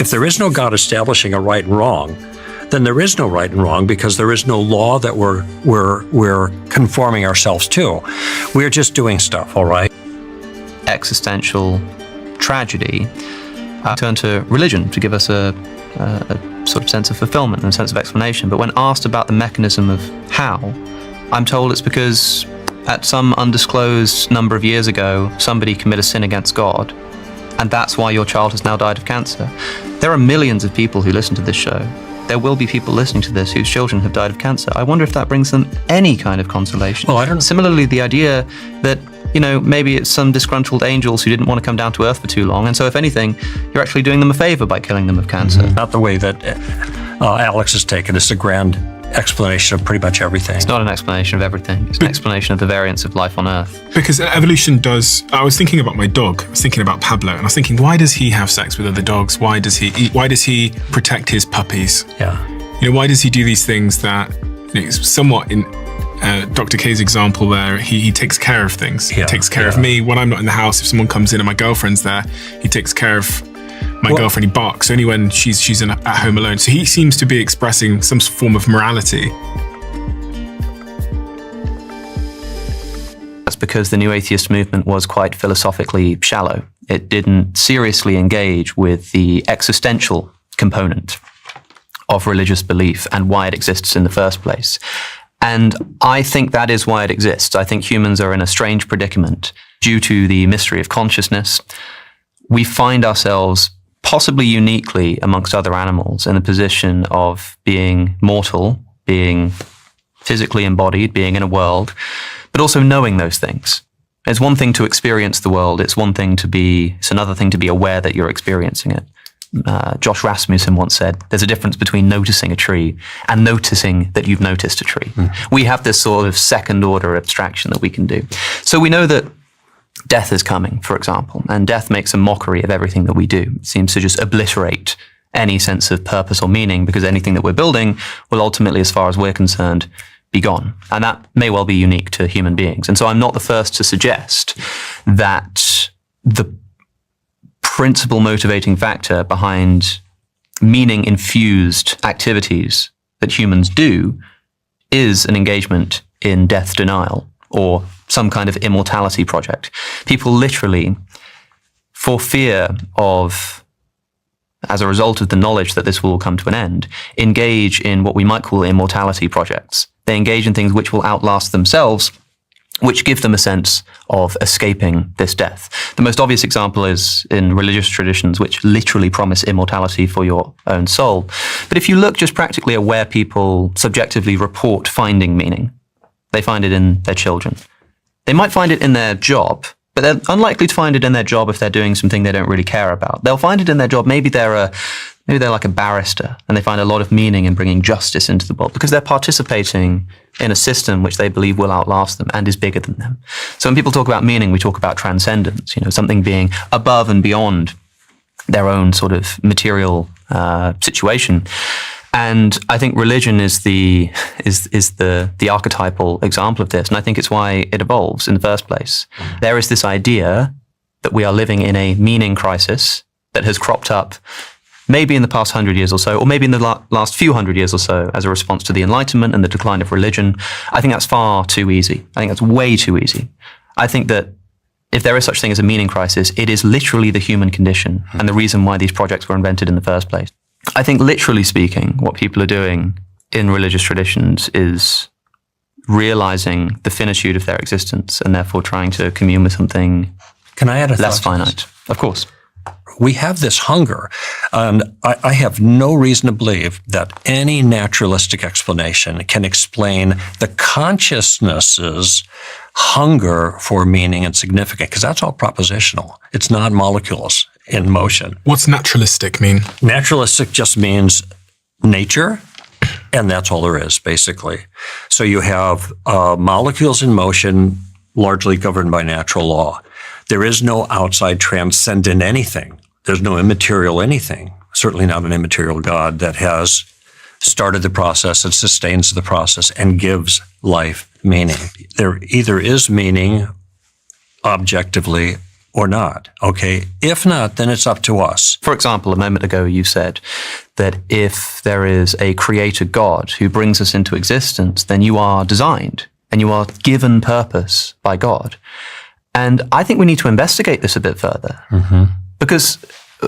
If there is no God establishing a right and wrong, then there is no right and wrong because there is no law that we're conforming ourselves to. We're just doing stuff, all right? Existential tragedy turn to religion to give us a sort of sense of fulfillment and a sense of explanation. But when asked about the mechanism of how, I'm told it's because at some undisclosed number of years ago, somebody committed a sin against God, and that's why your child has now died of cancer. There are millions of people who listen to this show. There will be people listening to this whose children have died of cancer. I wonder if that brings them any kind of consolation. Well, I don't know. Similarly, the idea that, maybe it's some disgruntled angels who didn't want to come down to earth for too long, and so if anything, you're actually doing them a favor by killing them of cancer. Mm-hmm. Not the way that Alex has taken. It's a grand explanation of pretty much everything. It's not an explanation of everything. It's an explanation of the variance of life on Earth. Because evolution does... I was thinking about my dog. I was thinking about Pablo, and I was thinking, why does he have sex with other dogs? Why does he eat? Why does he protect his puppies? Yeah. Why does he do these things that... somewhat in Dr. K's example there, he takes care of things. He takes care of me when I'm not in the house. If someone comes in and my girlfriend's there, he takes care of my girlfriend. He barks only when she's at home alone. So he seems to be expressing some form of morality. That's because the New Atheist movement was quite philosophically shallow. It didn't seriously engage with the existential component of religious belief and why it exists in the first place. And I think that is why it exists. I think humans are in a strange predicament due to the mystery of consciousness. We find ourselves possibly uniquely amongst other animals in a position of being mortal, being physically embodied, being in a world, but also knowing those things. It's one thing to experience the world. It's another thing to be aware that you're experiencing it. Josh Rasmussen once said, there's a difference between noticing a tree and noticing that you've noticed a tree. We have this sort of second order abstraction that we can do. So we know that death is coming, for example, and death makes a mockery of everything that we do. It seems to just obliterate any sense of purpose or meaning because anything that we're building will ultimately, as far as we're concerned, be gone. And that may well be unique to human beings. And so I'm not the first to suggest that the principal motivating factor behind meaning-infused activities that humans do is an engagement in death denial or some kind of immortality project. People literally, for fear of, as a result of the knowledge that this will all come to an end, engage in what we might call immortality projects. They engage in things which will outlast themselves, which give them a sense of escaping this death. The most obvious example is in religious traditions, which literally promise immortality for your own soul. But if you look just practically at where people subjectively report finding meaning, they find it in their children. They might find it in their job, but they're unlikely to find it in their job if they're doing something they don't really care about. They'll find it in their job. Maybe they're like a barrister and they find a lot of meaning in bringing justice into the world because they're participating in a system which they believe will outlast them and is bigger than them. So when people talk about meaning, we talk about transcendence, something being above and beyond their own sort of material situation. And I think religion is the archetypal example of this. And I think it's why it evolves in the first place. There is this idea that we are living in a meaning crisis that has cropped up maybe in the past 100 years or so, or maybe in the last few hundred years or so as a response to the Enlightenment and the decline of religion. I think that's far too easy. I think that's way too easy. I think that if there is such thing as a meaning crisis, it is literally the human condition and the reason why these projects were invented in the first place. I think literally speaking, what people are doing in religious traditions is realizing the finitude of their existence and therefore trying to commune with something Can I add a less thought to finite. this? Of course. We have this hunger, and I have no reason to believe that any naturalistic explanation can explain the consciousness's hunger for meaning and significance, because that's all propositional. It's not molecules in motion. What's naturalistic mean? Naturalistic just means nature, and that's all there is, basically. So you have molecules in motion, largely governed by natural law. There is no outside transcendent anything. There's no immaterial anything, certainly not an immaterial God that has started the process and sustains the process and gives life meaning. There either is meaning objectively or not? Okay. If not, then it's up to us. For example, a moment ago you said that if there is a creator God who brings us into existence, then you are designed and you are given purpose by God. And I think we need to investigate this a bit further. Because,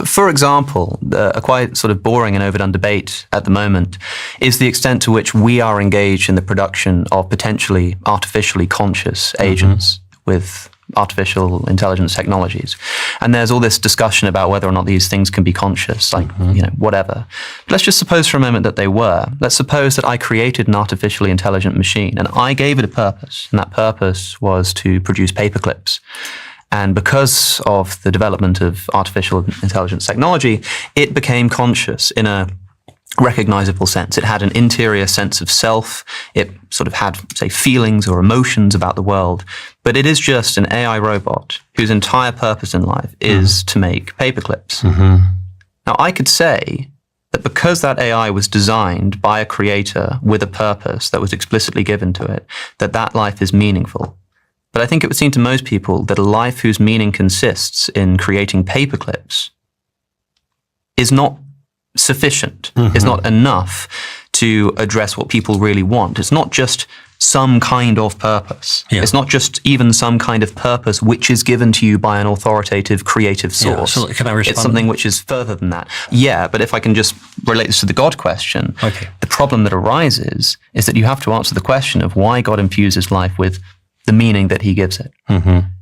for example, a quite sort of boring and overdone debate at the moment is the extent to which we are engaged in the production of potentially artificially conscious agents with artificial intelligence technologies. And there's all this discussion about whether or not these things can be conscious, like, whatever. But let's just suppose for a moment that they were. Let's suppose that I created an artificially intelligent machine and I gave it a purpose, and that purpose was to produce paper clips. And because of the development of artificial intelligence technology, it became conscious in a recognizable sense. It had an interior sense of self. It sort of had, say, feelings or emotions about the world. But it is just an AI robot whose entire purpose in life is to make paper clips. Now, I could say that because that AI was designed by a creator with a purpose that was explicitly given to it, that life is meaningful. But I think it would seem to most people that a life whose meaning consists in creating paper clips is not sufficient, is not enough to address what people really want. It's not just some kind of purpose. It's not just even some kind of purpose which is given to you by an authoritative creative source. So can I respond? It's something which is further than that. Yeah, but if I can just relate this to the God question, the problem that arises is that you have to answer the question of why God infuses life with the meaning that he gives it.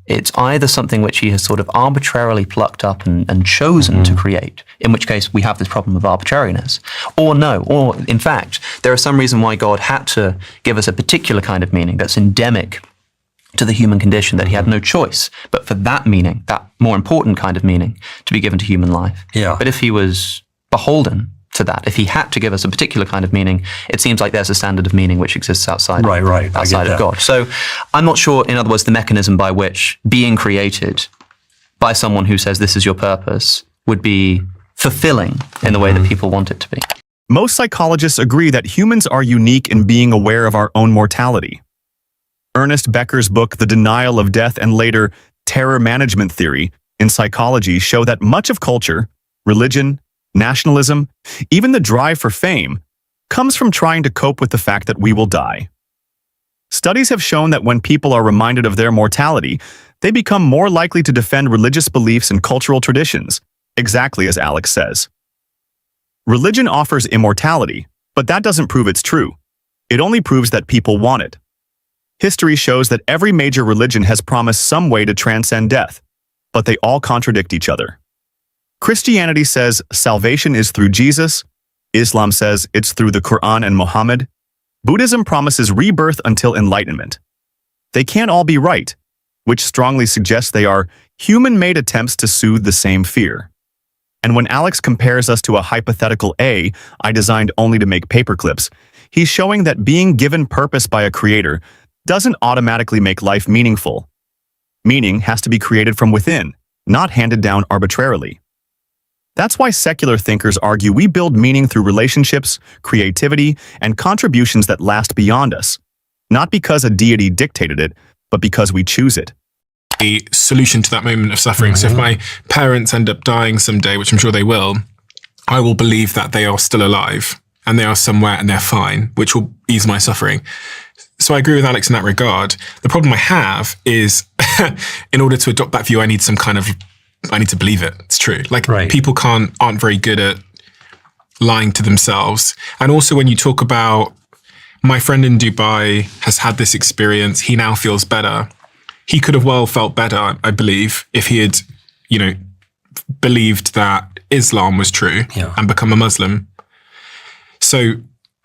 It's either something which he has sort of arbitrarily plucked up and chosen to create, in which case we have this problem of arbitrariness, or no, or in fact, there is some reason why God had to give us a particular kind of meaning that's endemic to the human condition, that he had no choice but for that meaning, that more important kind of meaning, to be given to human life. But if he was beholden to that, if he had to give us a particular kind of meaning, it seems like there's a standard of meaning which exists outside of God. So I'm not sure, in other words, the mechanism by which being created by someone who says this is your purpose would be fulfilling in the way that people want it to be. Most psychologists agree that humans are unique in being aware of our own mortality. Ernest Becker's book, The Denial of Death, and later Terror Management Theory in Psychology show that much of culture, religion, nationalism, even the drive for fame, comes from trying to cope with the fact that we will die. Studies have shown that when people are reminded of their mortality, they become more likely to defend religious beliefs and cultural traditions, exactly as Alex says. Religion offers immortality, but that doesn't prove it's true. It only proves that people want it. History shows that every major religion has promised some way to transcend death, but they all contradict each other. Christianity says salvation is through Jesus. Islam says it's through the Quran and Muhammad. Buddhism promises rebirth until enlightenment. They can't all be right, which strongly suggests they are human-made attempts to soothe the same fear. And when Alex compares us to a hypothetical AI designed only to make paperclips, he's showing that being given purpose by a creator doesn't automatically make life meaningful. Meaning has to be created from within, not handed down arbitrarily. That's why secular thinkers argue we build meaning through relationships, creativity, and contributions that last beyond us, not because a deity dictated it, but because we choose it. A solution to that moment of suffering. So if my parents end up dying someday, which I'm sure they will, I will believe that they are still alive and they are somewhere and they're fine, which will ease my suffering. So I agree with Alex in that regard. The problem I have is in order to adopt that view, I need to believe it. It's true. People aren't very good at lying to themselves. And also when you talk about my friend in Dubai has had this experience, he now feels better. He could have well felt better, I believe, if he had, believed that Islam was true and become a Muslim. So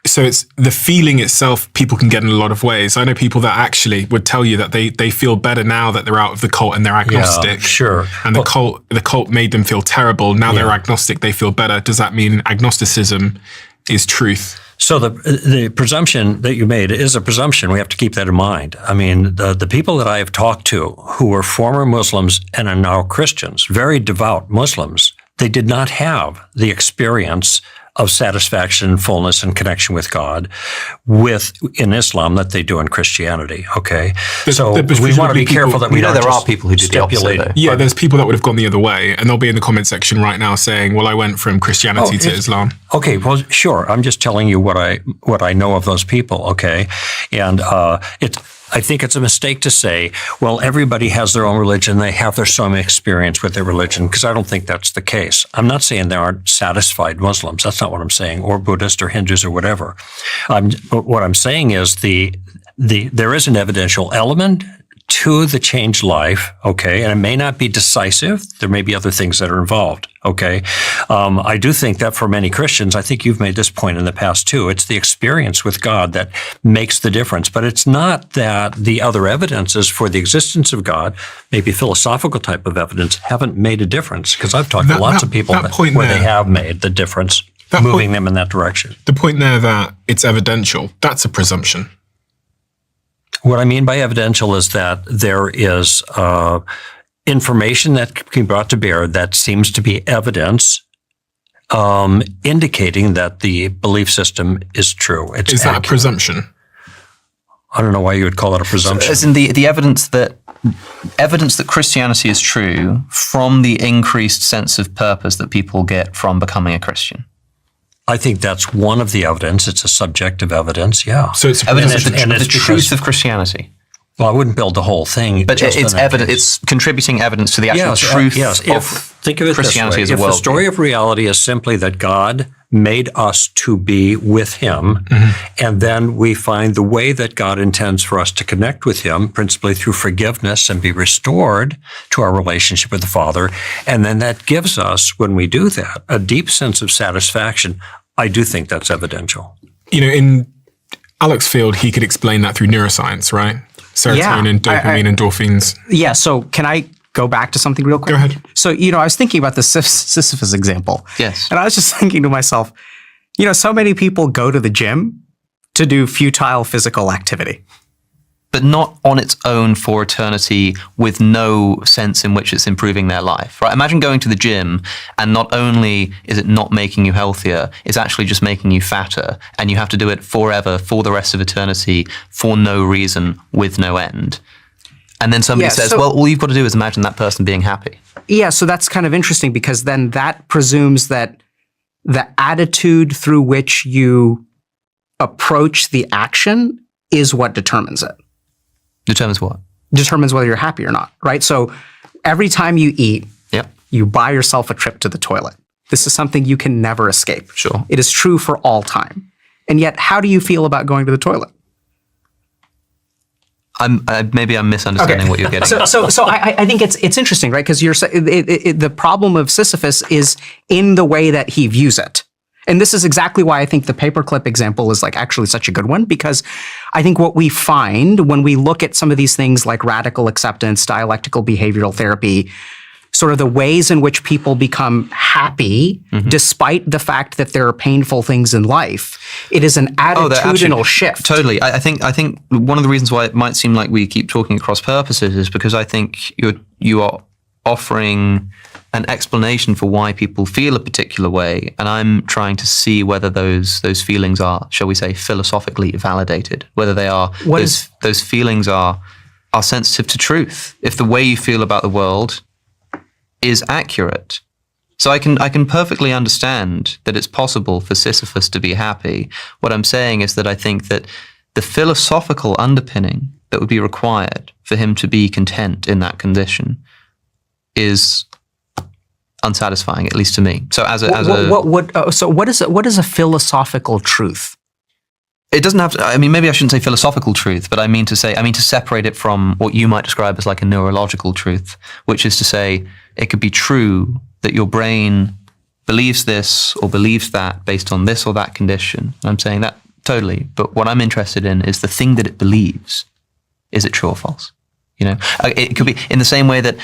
it's the feeling itself people can get in a lot of ways. I know people that actually would tell you that they feel better now that they're out of the cult and they're agnostic. Yeah, sure. And the cult made them feel terrible. Now they're agnostic, they feel better. Does that mean agnosticism is truth? So the presumption that you made is a presumption. We have to keep that in mind. I mean, the people that I have talked to who were former Muslims and are now Christians, very devout Muslims, they did not have the experience of satisfaction and fullness and connection with God in Islam that they do in Christianity. Okay, so we want to be careful that we don't. There are people who do the opposite, though. Yeah, there's people that would have gone the other way, and they'll be in the comment section right now saying, "Well, I went from Christianity to Islam." Okay, well, sure. I'm just telling you what I know of those people. Okay, and I think it's a mistake to say, well, everybody has their own religion. They have their some experience with their religion, because I don't think that's the case. I'm not saying there aren't satisfied Muslims. That's not what I'm saying, or Buddhists or Hindus or whatever. What I'm saying is there is an evidential element to the changed life, okay, and it may not be decisive. There may be other things that are involved, okay. I do think that for many Christians, I think you've made this point in the past too, it's the experience with God that makes the difference. But it's not that the other evidences for the existence of God, maybe philosophical type of evidence, haven't made a difference. Because I've talked to lots of people where they have made the difference, moving them in that direction. The point there that it's evidential, that's a presumption. What I mean by evidential is that there is information that can be brought to bear that seems to be evidence indicating that the belief system is true. It's is that accurate. A presumption? I don't know why you would call it a presumption. As in the evidence that Christianity is true from the increased sense of purpose that people get from becoming a Christian. I think that's one of the evidence. It's a subjective evidence, yeah. So it's evidence of the truth of Christianity. Well, I wouldn't build the whole thing. But it's evidence. It's contributing evidence to the actual truth of think of it Christianity this way. as a worldview. If the story of reality is simply that God made us to be with Him, and then we find the way that God intends for us to connect with Him, principally through forgiveness and be restored to our relationship with the Father, and then that gives us, when we do that, a deep sense of satisfaction. I do think that's evidential. You know, in Alex Field, he could explain that through neuroscience, right? Serotonin, dopamine, endorphins. Yeah, so can I go back to something real quick? Go ahead. So, I was thinking about the Sisyphus example. Yes. And I was just thinking to myself, so many people go to the gym to do futile physical activity. But not on its own for eternity with no sense in which it's improving their life, right? Imagine going to the gym and not only is it not making you healthier, it's actually just making you fatter, and you have to do it forever, for the rest of eternity, for no reason, with no end. And then somebody says, well, all you've got to do is imagine that person being happy. Yeah, so that's kind of interesting, because then that presumes that the attitude through which you approach the action is what determines it. Determines what? Determines whether you're happy or not, right? So every time you eat, you buy yourself a trip to the toilet. This is something you can never escape. Sure. It is true for all time. And yet, how do you feel about going to the toilet? Maybe I'm misunderstanding what you're getting at. So I think it's interesting, right? Because the problem of Sisyphus is in the way that he views it. And this is exactly why I think the paperclip example is actually such a good one, because I think what we find when we look at some of these things like radical acceptance, dialectical behavioral therapy, sort of the ways in which people become happy despite the fact that there are painful things in life, it is an attitudinal shift. Totally. I think one of the reasons why it might seem like we keep talking across purposes is because I think you are offering an explanation for why people feel a particular way, and I'm trying to see whether those feelings are, shall we say, philosophically validated, whether they are those feelings are sensitive to truth. If the way you feel about the world is accurate. So I can perfectly understand that it's possible for Sisyphus to be happy. What I'm saying is that I think that the philosophical underpinning that would be required for him to be content in that condition is unsatisfying, at least to me. So what is a philosophical truth? It doesn't have to. I mean, maybe I shouldn't say philosophical truth, but I mean to separate it from what you might describe as like a neurological truth, which is to say it could be true that your brain believes this or believes that based on this or that condition. I'm saying that totally. But what I'm interested in is the thing that it believes. Is it true or false? It could be in the same way that,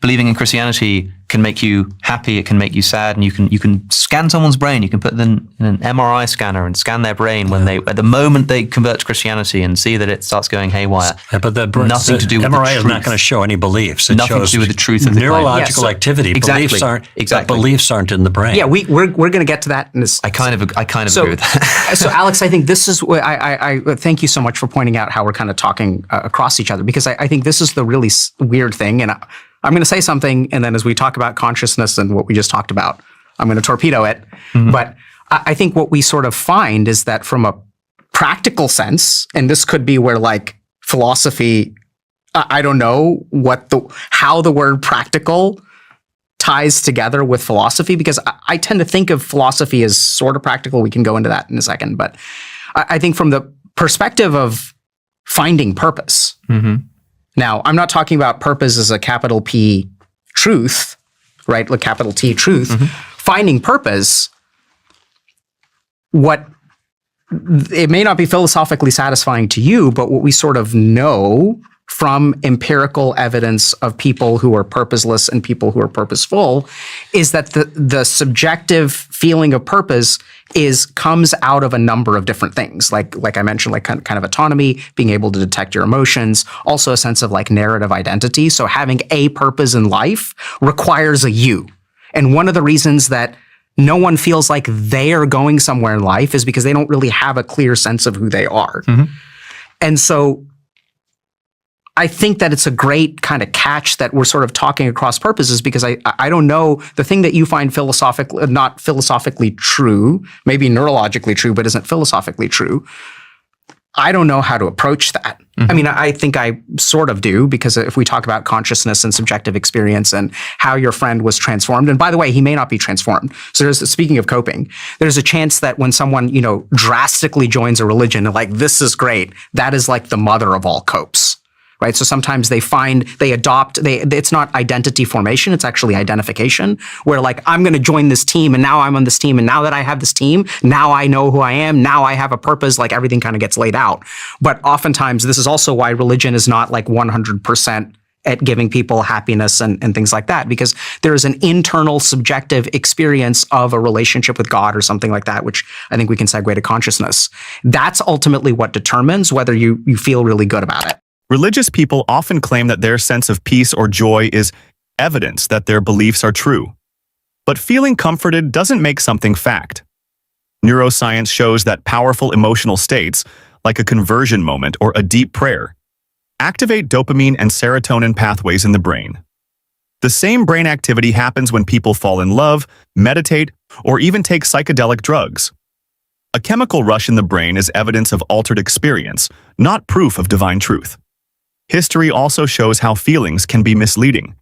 believing in Christianity can make you happy, it can make you sad, and you can scan someone's brain. You can put them in an MRI scanner and scan their brain when at the moment they convert to Christianity and see that it starts going haywire. But nothing to do with MRI the is not truth. going to show any beliefs. It Nothing shows to do with the truth of the claim. neurological activity. Exactly. Beliefs aren't in the brain. Yeah, we're going to get to that in this. I kind of agree with that. So, Alex, I think this is what I thank you so much for pointing out how we're kind of talking across each other, because I think this is the really weird thing. And I'm going to say something, and then as we talk about consciousness and what we just talked about, I'm going to torpedo it. Mm-hmm. But I think what we sort of find is that from a practical sense, and this could be where like philosophy, I don't know how the word practical ties together with philosophy, because I tend to think of philosophy as sort of practical. We can go into that in a second. But I think from the perspective of finding purpose, now I'm not talking about purpose as a capital P truth, right? Like capital T truth. Finding purpose, it may not be philosophically satisfying to you, but what we sort of know from empirical evidence of people who are purposeless and people who are purposeful is that the subjective feeling of purpose comes out of a number of different things. Like I mentioned, like kind of autonomy, being able to detect your emotions, also a sense of like narrative identity. So having a purpose in life requires a you. And one of the reasons that no one feels like they are going somewhere in life is because they don't really have a clear sense of who they are. And so I think that it's a great kind of catch that we're sort of talking across purposes, because I don't know, the thing that you find not philosophically true, maybe neurologically true, but isn't philosophically true. I don't know how to approach that. I mean, I think I sort of do, because if we talk about consciousness and subjective experience and how your friend was transformed, and by the way, he may not be transformed. So speaking of coping, there's a chance that when someone, drastically joins a religion and like, this is great, that is like the mother of all copes. Right? So sometimes it's not identity formation, it's actually identification, where like, I'm going to join this team and now I'm on this team. And now that I have this team, now I know who I am. Now I have a purpose, like everything kind of gets laid out. But oftentimes this is also why religion is not like 100% at giving people happiness and things like that, because there is an internal subjective experience of a relationship with God or something like that, which I think we can segue to consciousness. That's ultimately what determines whether you feel really good about it. Religious people often claim that their sense of peace or joy is evidence that their beliefs are true. But feeling comforted doesn't make something fact. Neuroscience shows that powerful emotional states, like a conversion moment or a deep prayer, activate dopamine and serotonin pathways in the brain. The same brain activity happens when people fall in love, meditate, or even take psychedelic drugs. A chemical rush in the brain is evidence of altered experience, not proof of divine truth. History also shows how feelings can be misleading.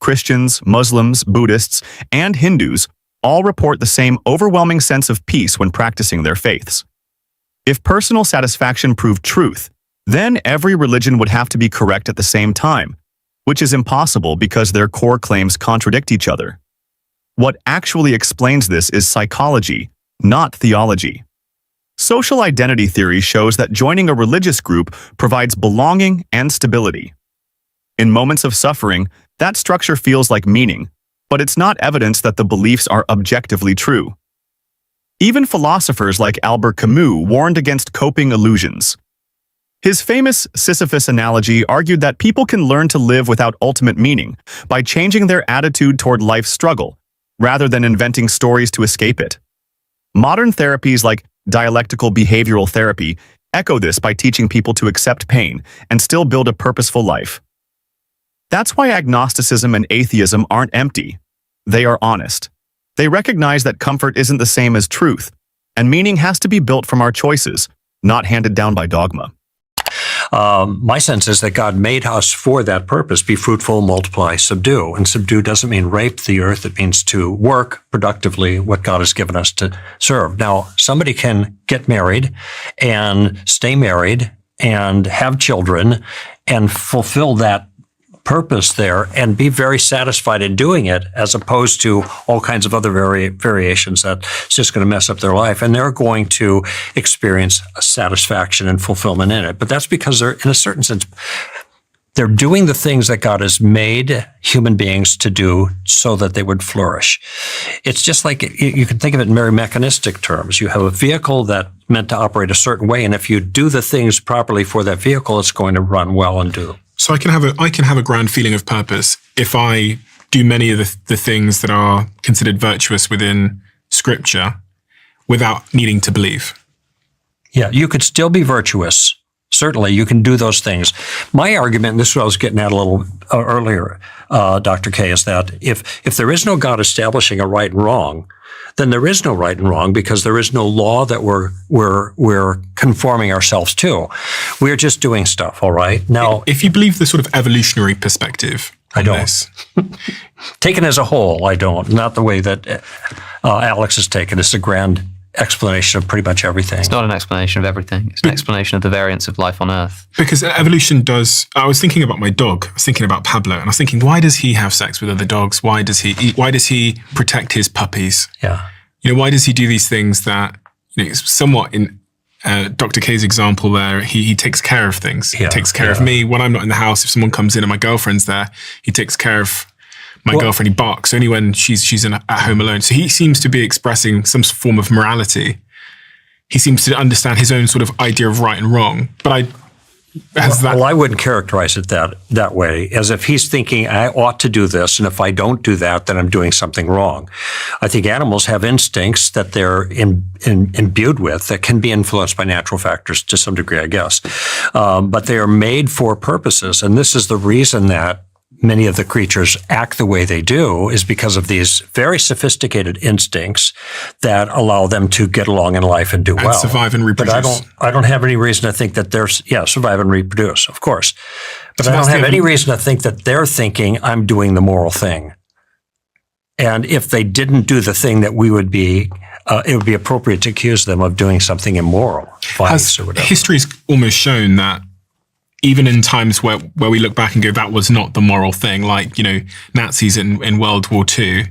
Christians, Muslims, Buddhists, and Hindus all report the same overwhelming sense of peace when practicing their faiths. If personal satisfaction proved truth, then every religion would have to be correct at the same time, which is impossible because their core claims contradict each other. What actually explains this is psychology, not theology. Social identity theory shows that joining a religious group provides belonging and stability. In moments of suffering, that structure feels like meaning, but it's not evidence that the beliefs are objectively true. Even philosophers like Albert Camus warned against coping illusions. His famous Sisyphus analogy argued that people can learn to live without ultimate meaning by changing their attitude toward life's struggle, rather than inventing stories to escape it. Modern therapies like dialectical behavioral therapy echo this by teaching people to accept pain and still build a purposeful life. That's why agnosticism and atheism aren't empty. They are honest. They recognize that comfort isn't the same as truth, and meaning has to be built from our choices, not handed down by dogma. My sense is that God made us for that purpose: be fruitful, multiply, subdue. And subdue doesn't mean rape the earth. It means to work productively what God has given us to serve. Now, somebody can get married and stay married and have children and fulfill that purpose there and be very satisfied in doing it, as opposed to all kinds of other variations that's just going to mess up their life. And they're going to experience satisfaction and fulfillment in it. But that's because they're, in a certain sense, They're doing the things that God has made human beings to do so that they would flourish. It's just like you can think of it in very mechanistic terms. You have a vehicle that's meant to operate a certain way, and if you do the things properly for that vehicle, it's going to run well and do. So I can have a grand feeling of purpose if I do many of the things that are considered virtuous within Scripture without needing to believe. Yeah, you could still be virtuous. Certainly, you can do those things. My argument, and this is what I was getting at a little earlier, Dr. K, is that if there is no God establishing a right and wrong, then there is no right and wrong because there is no law that we're conforming ourselves to. We're just doing stuff, all right? Now, if you believe the sort of evolutionary perspective on I don't. this, taken as a whole, I don't. Not the way that Alex has taken. It's a grand explanation of pretty much everything. It's not an explanation of everything. It's an explanation of the variance of life on Earth. because evolution does. I was thinking about my dog. I was thinking about Pablo, and I was thinking, why does he have sex with other dogs? Why does he eat? Why does he protect his puppies? Yeah. Why does he do these things that, somewhat in Dr. K's example there, he takes care of things. He takes care of me when I'm not in the house. If someone comes in and my girlfriend's there, he takes care of my girlfriend. He barks only when she's at home alone. So he seems to be expressing some form of morality. He seems to understand his own sort of idea of right and wrong. But I wouldn't characterize it that way, as if he's thinking, I ought to do this, and if I don't do that, then I'm doing something wrong. I think animals have instincts that they're imbued with that can be influenced by natural factors to some degree, I guess. But they are made for purposes, and this is the reason that many of the creatures act the way they do is because of these very sophisticated instincts that allow them to get along in life and do well. Survive and reproduce. But I don't have any reason to think that survive and reproduce, of course. But So I don't have any reason to think that they're thinking I'm doing the moral thing. And if they didn't do the thing that we would be, it would be appropriate to accuse them of doing something immoral, vice or whatever. History's almost shown that even in times where we look back and go, that was not the moral thing, like, Nazis in World War II,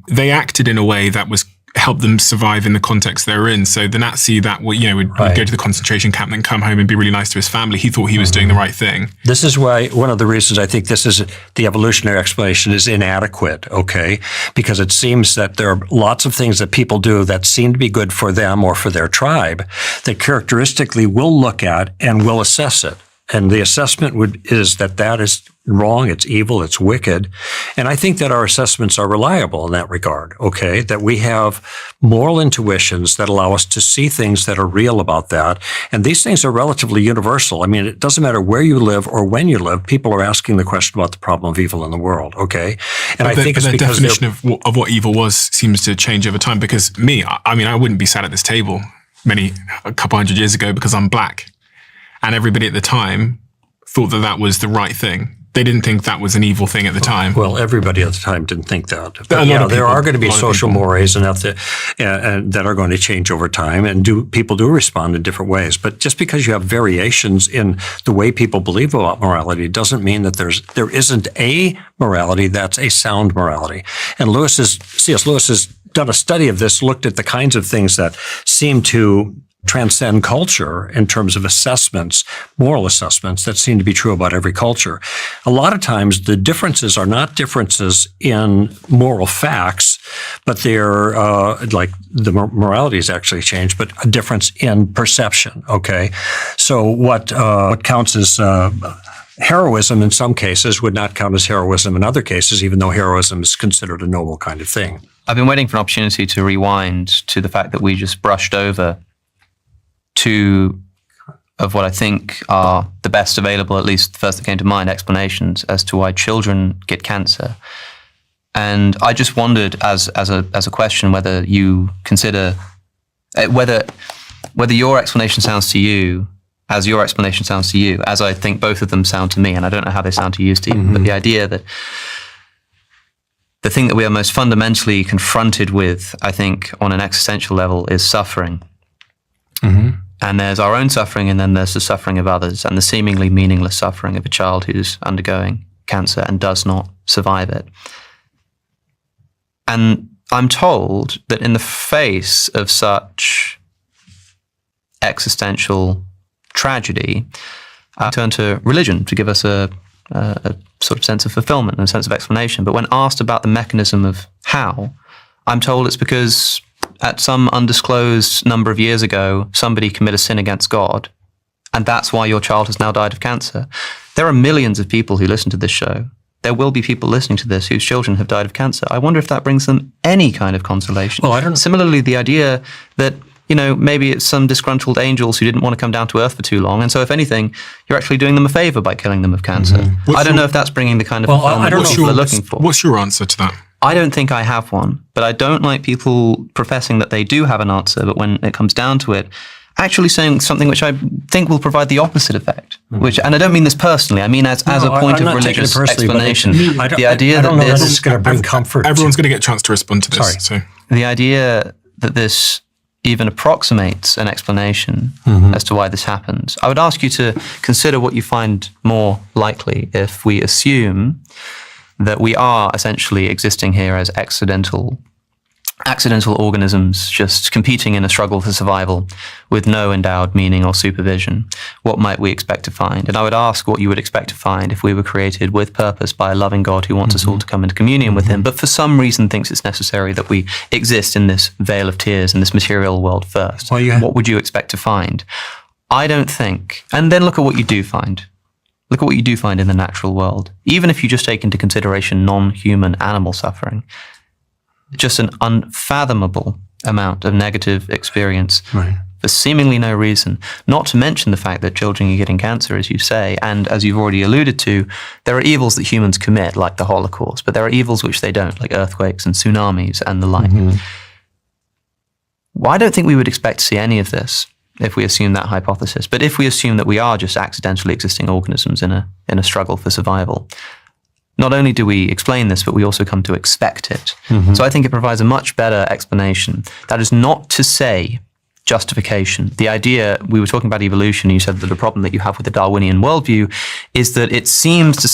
they acted in a way that was helped them survive in the context they were in. So the Nazi that would go to the concentration camp and then come home and be really nice to his family, he thought he was doing the right thing. This is why one of the reasons I think this is the evolutionary explanation is inadequate, okay? Because it seems that there are lots of things that people do that seem to be good for them or for their tribe that characteristically we'll look at and we'll assess it. And the assessment is that is wrong, it's evil, it's wicked. And I think that our assessments are reliable in that regard, okay? That we have moral intuitions that allow us to see things that are real about that. And these things are relatively universal. I mean, it doesn't matter where you live or when you live, people are asking the question about the problem of evil in the world, okay? And I think it's the because definition of what evil was seems to change over time. Because I wouldn't be sat at this table a couple hundred years ago because I'm black. And everybody at the time thought that was the right thing. They didn't think that was an evil thing at the time. Well, everybody at the time didn't think that. But there are going to be social mores and that are going to change over time, and people do respond in different ways. But just because you have variations in the way people believe about morality doesn't mean that there isn't a morality that's a sound morality. And C.S. Lewis has done a study of this, looked at the kinds of things that seem to transcend culture in terms of assessments, moral assessments that seem to be true about every culture. A lot of times the differences are not differences in moral facts, but they're like the morality has actually changed, but a difference in perception, okay? So what counts as heroism in some cases would not count as heroism in other cases, even though heroism is considered a noble kind of thing. I've been waiting for an opportunity to rewind to the fact that we just brushed over two of what I think are the best available, at least the first that came to mind, explanations as to why children get cancer. And I just wondered, as a question, whether you consider whether your explanation sounds to you as your explanation sounds to you, as I think both of them sound to me, and I don't know how they sound to you, Stephen. But the idea that the thing that we are most fundamentally confronted with, I think, on an existential level, is suffering. And there's our own suffering, and then there's the suffering of others, and the seemingly meaningless suffering of a child who's undergoing cancer and does not survive it. And I'm told that in the face of such existential tragedy, turn to religion to give us a sort of sense of fulfillment and a sense of explanation. But when asked about the mechanism of how, I'm told it's because at some undisclosed number of years ago, somebody committed a sin against God, and that's why your child has now died of cancer. There are millions of people who listen to this show. There will be people listening to this whose children have died of cancer. I wonder if that brings them any kind of consolation. Well, I don't. Similarly, the idea that, maybe it's some disgruntled angels who didn't want to come down to earth for too long. And so if anything, you're actually doing them a favor by killing them of cancer. Mm-hmm. I don't know if that's bringing the kind of fulfillment people are looking for. What's your answer to that? I don't think I have one, but I don't like people professing that they do have an answer, but when it comes down to it, actually saying something which I think will provide the opposite effect. Mm-hmm. And I don't mean this personally. I mean as a point of religious explanation. The idea that this is going to bring comfort. Everyone's going to get a chance to respond to this. So. The idea that this even approximates an explanation as to why this happens. I would ask you to consider what you find more likely if we assume that we are essentially existing here as accidental organisms just competing in a struggle for survival with no endowed meaning or supervision. What might we expect to find? And I would ask what you would expect to find if we were created with purpose by a loving God who wants us all to come into communion with him, but for some reason thinks it's necessary that we exist in this vale of tears, in this material world first. What would you expect to find? I don't think. And then look at what you do find. Look at what you do find in the natural world. Even if you just take into consideration non-human animal suffering, just an unfathomable amount of negative experience for seemingly no reason. Not to mention the fact that children are getting cancer, as you say, and as you've already alluded to, there are evils that humans commit, like the Holocaust, but there are evils which they don't, like earthquakes and tsunamis and the like. Well, I don't think we would expect to see any of this if we assume that hypothesis. But if we assume that we are just accidentally existing organisms in a struggle for survival, not only do we explain this, but we also come to expect it. So I think it provides a much better explanation. That is not to say justification. The idea, we were talking about evolution, you said that the problem that you have with the Darwinian worldview is that it seems to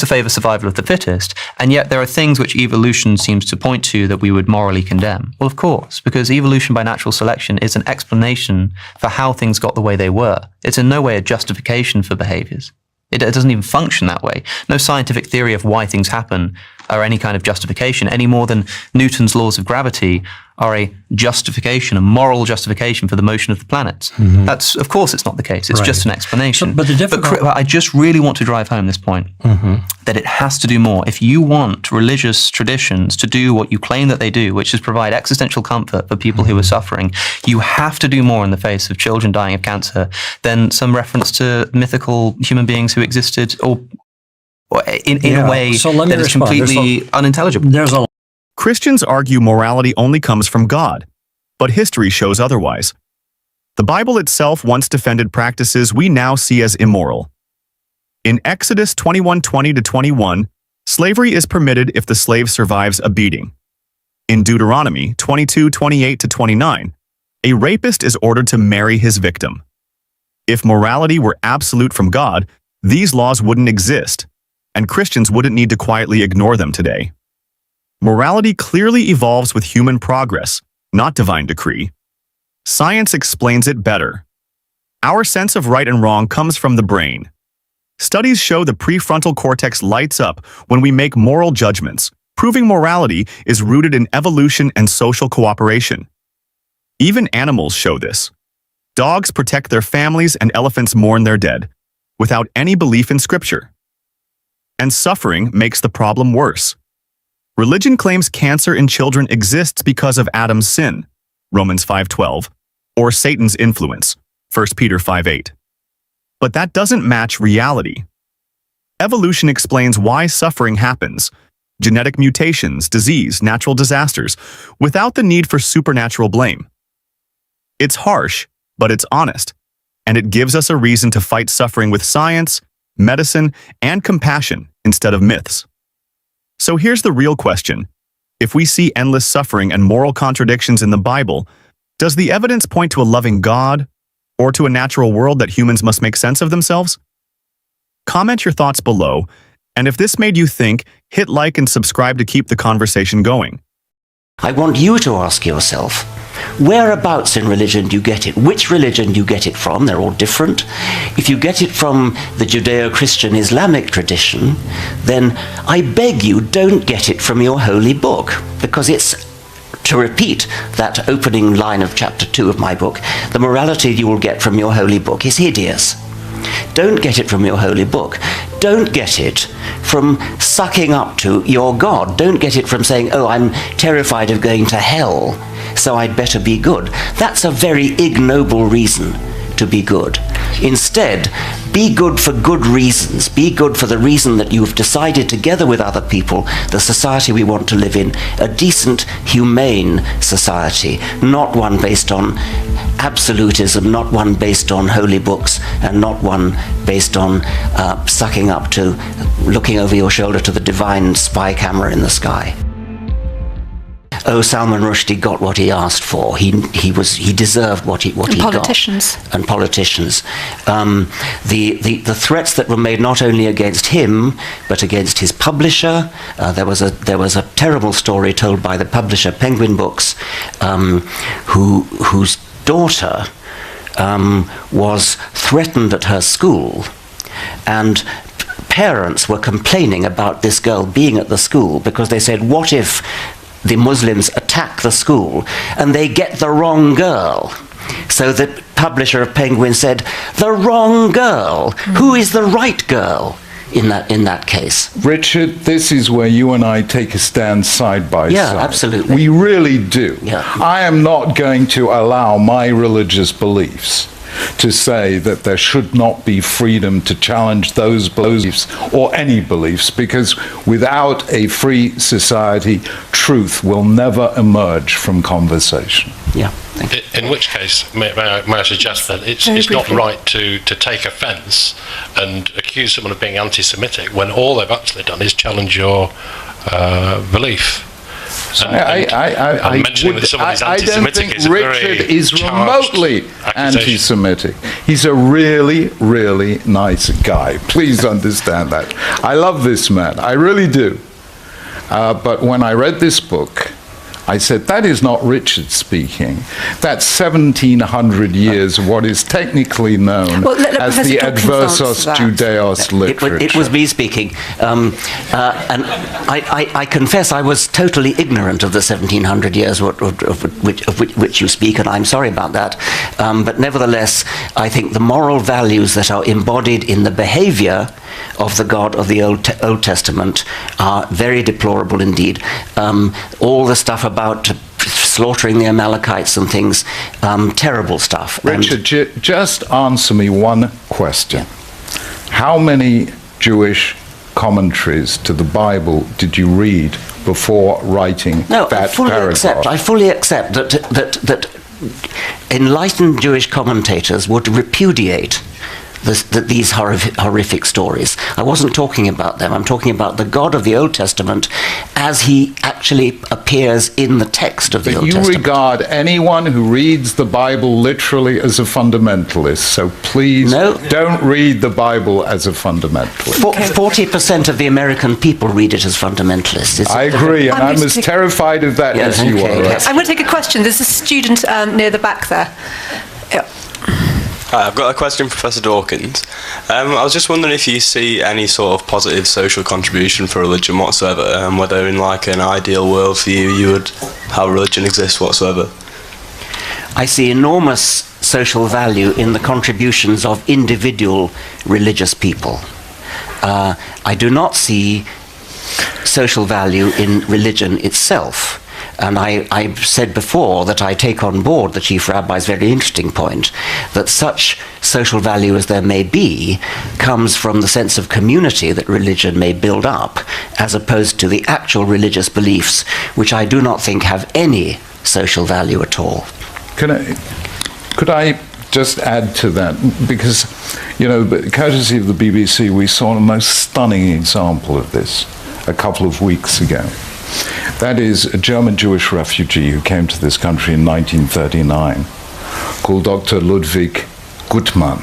favor survival of the fittest, and yet there are things which evolution seems to point to that we would morally condemn. Well, of course, because evolution by natural selection is an explanation for how things got the way they were. It's in no way a justification for behaviors. It doesn't even function that way. No scientific theory of why things happen are any kind of justification, any more than Newton's laws of gravity are a justification, a moral justification for the motion of the planets. That's, of course, it's not the case. It's just an explanation. But I just really want to drive home this point, that it has to do more. If you want religious traditions to do what you claim that they do, which is provide existential comfort for people who are suffering, you have to do more in the face of children dying of cancer than some reference to mythical human beings who existed or in a way that is completely unintelligible. Christians argue morality only comes from God, but history shows otherwise. The Bible itself once defended practices we now see as immoral. In Exodus 21:20-21, slavery is permitted if the slave survives a beating. In Deuteronomy 22:28-29, a rapist is ordered to marry his victim. If morality were absolute from God, these laws wouldn't exist, and Christians wouldn't need to quietly ignore them today. Morality clearly evolves with human progress, not divine decree. Science explains it better. Our sense of right and wrong comes from the brain. Studies show the prefrontal cortex lights up when we make moral judgments, proving morality is rooted in evolution and social cooperation. Even animals show this. Dogs protect their families and elephants mourn their dead, without any belief in Scripture. And suffering makes the problem worse. Religion claims cancer in children exists because of Adam's sin, Romans 5:12, or Satan's influence, 1 Peter 5:8. But that doesn't match reality. Evolution explains why suffering happens, genetic mutations, disease, natural disasters, without the need for supernatural blame. It's harsh, but it's honest, and it gives us a reason to fight suffering with science, medicine, and compassion instead of myths. So here's the real question. If we see endless suffering and moral contradictions in the Bible, does the evidence point to a loving God or to a natural world that humans must make sense of themselves? Comment your thoughts below, and if this made you think, hit like and subscribe to keep the conversation going. I want you to ask yourself, whereabouts in religion do you get it? Which religion do you get it from? They're all different. If you get it from the Judeo-Christian Islamic tradition, then I beg you, don't get it from your holy book, because it's, to repeat that opening line of chapter 2 of my book, the morality you will get from your holy book is hideous. Don't get it from your holy book. Don't get it from sucking up to your God. Don't get it from saying, oh, I'm terrified of going to hell, so I'd better be good. That's a very ignoble reason to be good. Instead, be good for good reasons. Be good for the reason that you've decided, together with other people, the society we want to live in, a decent, humane society, not one based on absolutism, not one based on holy books, and not one based on sucking up to looking over your shoulder to the divine spy camera in the sky. Oh, Salman Rushdie got what he asked for. He deserved what he got. And politicians. The threats that were made not only against him but against his publisher. There was a terrible story told by the publisher, Penguin Books, whose daughter was threatened at her school, and parents were complaining about this girl being at the school because they said, what if the Muslims attack the school and they get the wrong girl? So the publisher of Penguin said, the wrong girl? Who is the right girl in that case? Richard, this is where you and I take a stand side by side. Yeah, absolutely. We really do. Yeah. I am not going to allow my religious beliefs to say that there should not be freedom to challenge those beliefs or any beliefs, because without a free society, truth will never emerge from conversation. Yeah, thank you. In which case, may I suggest that it's not right to take offence and accuse someone of being anti-Semitic when all they've actually done is challenge your belief. I mentioning that someone is don't anti-Semitic think is a Richard very is remotely accusation. anti-Semitic. He's a really, really nice guy. Please understand that. I love this man. I really do. But when I read this book, I said, that is not Richard speaking. That's 1,700 years of what is technically known as the Adversos Judaeos literature. It was me speaking. And I confess I was totally ignorant of the 1,700 years of which you speak, and I'm sorry about that. But nevertheless, I think the moral values that are embodied in the behavior of the God of the Old Testament are very deplorable indeed. All the stuff about slaughtering the Amalekites and things, terrible stuff. Richard, just answer me one question. How many Jewish commentaries to the Bible did you read before writing that paragraph? I fully accept that enlightened Jewish commentators would repudiate these horrific stories. I wasn't talking about them. I'm talking about the God of the Old Testament as he actually appears in the text of the Old Testament. You regard anyone who reads the Bible literally as a fundamentalist, so please don't read the Bible as a fundamentalist. 40% of the American people read it as fundamentalists. I agree, and I'm as terrified of that as you are. Yes. I'm going to take a question. There's a student near the back there. Yeah. Hi, I've got a question for Professor Dawkins. I was just wondering if you see any sort of positive social contribution for religion whatsoever, and whether in like an ideal world for you would have religion exist whatsoever. I see enormous social value in the contributions of individual religious people. I do not see social value in religion itself. And I've said before that I take on board the Chief Rabbi's very interesting point that such social value as there may be comes from the sense of community that religion may build up, as opposed to the actual religious beliefs, which I do not think have any social value at all. Could I just add to that? Because, courtesy of the BBC, we saw the most stunning example of this a couple of weeks ago. That is a German Jewish refugee who came to this country in 1939, called Dr. Ludwig Gutmann,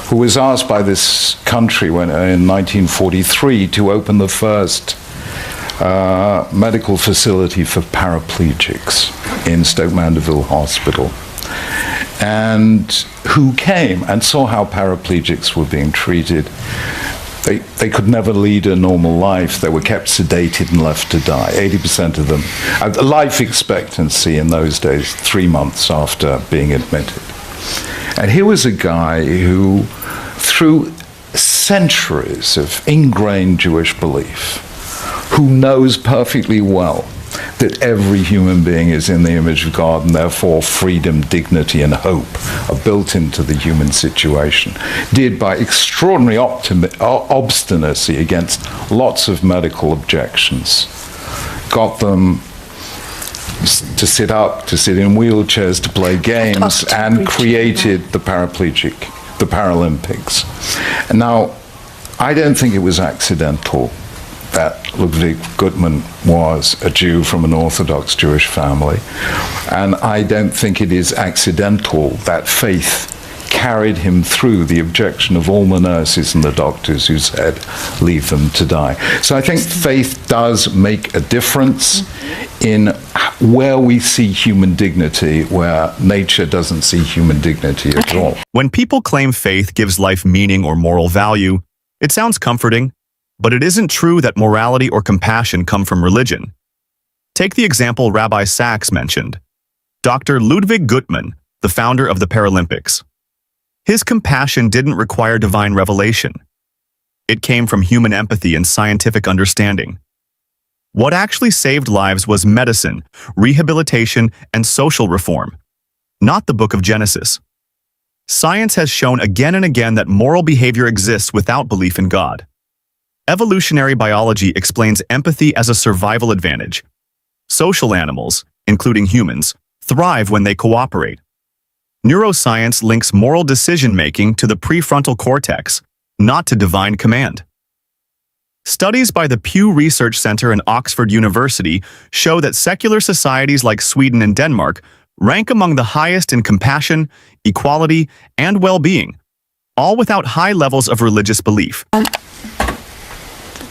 who was asked by this country in 1943 to open the first medical facility for paraplegics. in Stoke Mandeville Hospital, and who came and saw how paraplegics were being treated. They could never lead a normal life. They were kept sedated and left to die. 80% of them. Life expectancy in those days, 3 months after being admitted. And here was a guy who, through centuries of ingrained Jewish belief, who knows perfectly well that every human being is in the image of God, and therefore freedom, dignity, and hope are built into the human situation, did by extraordinary obstinacy against lots of medical objections, got them to sit up, to sit in wheelchairs, to play games, and created the paraplegic, the Paralympics. And now, I don't think it was accidental that Ludwig Guttmann was a Jew from an Orthodox Jewish family. And I don't think it is accidental that faith carried him through the objection of all the nurses and the doctors who said, leave them to die. So I think faith does make a difference in where we see human dignity, where nature doesn't see human dignity at all. When people claim faith gives life meaning or moral value, it sounds comforting. But it isn't true that morality or compassion come from religion. Take the example Rabbi Sachs mentioned. Dr. Ludwig Guttmann, the founder of the Paralympics. His compassion didn't require divine revelation. It came from human empathy and scientific understanding. What actually saved lives was medicine, rehabilitation, and social reform, not the book of Genesis. Science has shown again and again that moral behavior exists without belief in God. Evolutionary biology explains empathy as a survival advantage. Social animals, including humans, thrive when they cooperate. Neuroscience links moral decision-making to the prefrontal cortex, not to divine command. Studies by the Pew Research Center and Oxford University show that secular societies like Sweden and Denmark rank among the highest in compassion, equality, and well-being, all without high levels of religious belief.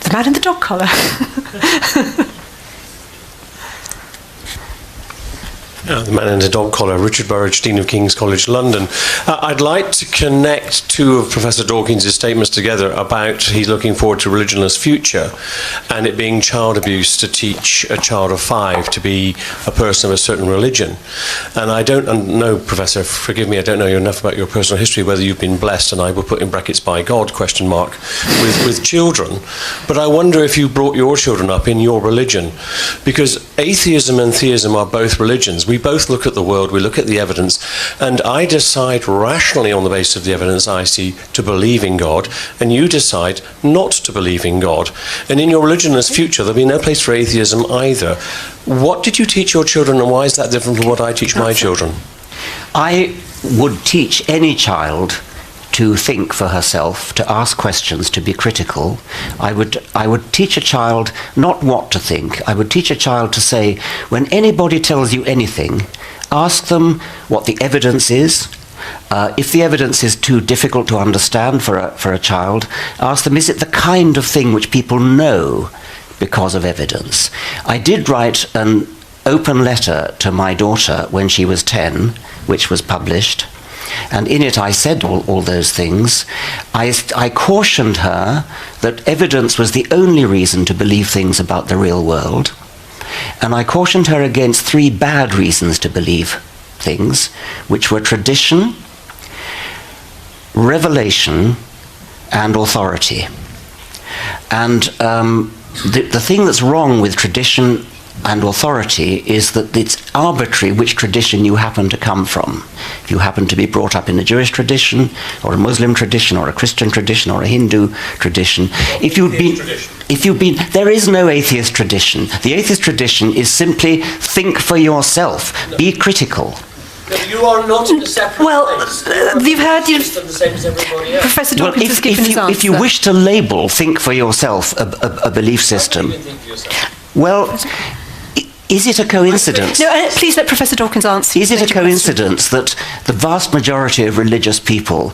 The man in the dog collar. The man in the dog collar, Richard Burridge, Dean of King's College London. I'd like to connect two of Professor Dawkins' statements together about he's looking forward to religionless future and it being child abuse to teach a child of 5 to be a person of a certain religion. And I don't know, Professor, forgive me, I don't know enough about your personal history, whether you've been blessed, and I will put in brackets by God, with children. But I wonder if you brought your children up in your religion, because atheism and theism are both religions. We both look at the world, we look at the evidence, and I decide rationally on the basis of the evidence I see to believe in God, and you decide not to believe in God. And in your religionless future, there'll be no place for atheism either. What did you teach your children, and why is that different from what I teach my children? I would teach any child to think for herself, to ask questions, to be critical. I would teach a child not what to think. I would teach a child to say, when anybody tells you anything, ask them what the evidence is. If the evidence is too difficult to understand for a child, ask them, is it the kind of thing which people know because of evidence? I did write an open letter to my daughter when she was 10, which was published. And in it I said all those things. I cautioned her that evidence was the only reason to believe things about the real world. And I cautioned her against 3 bad reasons to believe things, which were tradition, revelation, and authority. And the thing that's wrong with tradition and authority is that it's arbitrary which tradition you happen to come from. If you happen to be brought up in a Jewish tradition, or a Muslim tradition, or a Christian tradition, or a Hindu tradition, there is no atheist tradition. The atheist tradition is simply think for yourself, be critical. You are not in a separate place. You've heard the same as everybody else. Professor Dawkins has given his answer. If you wish to label think for yourself a belief system, well, is it a coincidence? No, please let Professor Dawkins answer. Is it a coincidence that the vast majority of religious people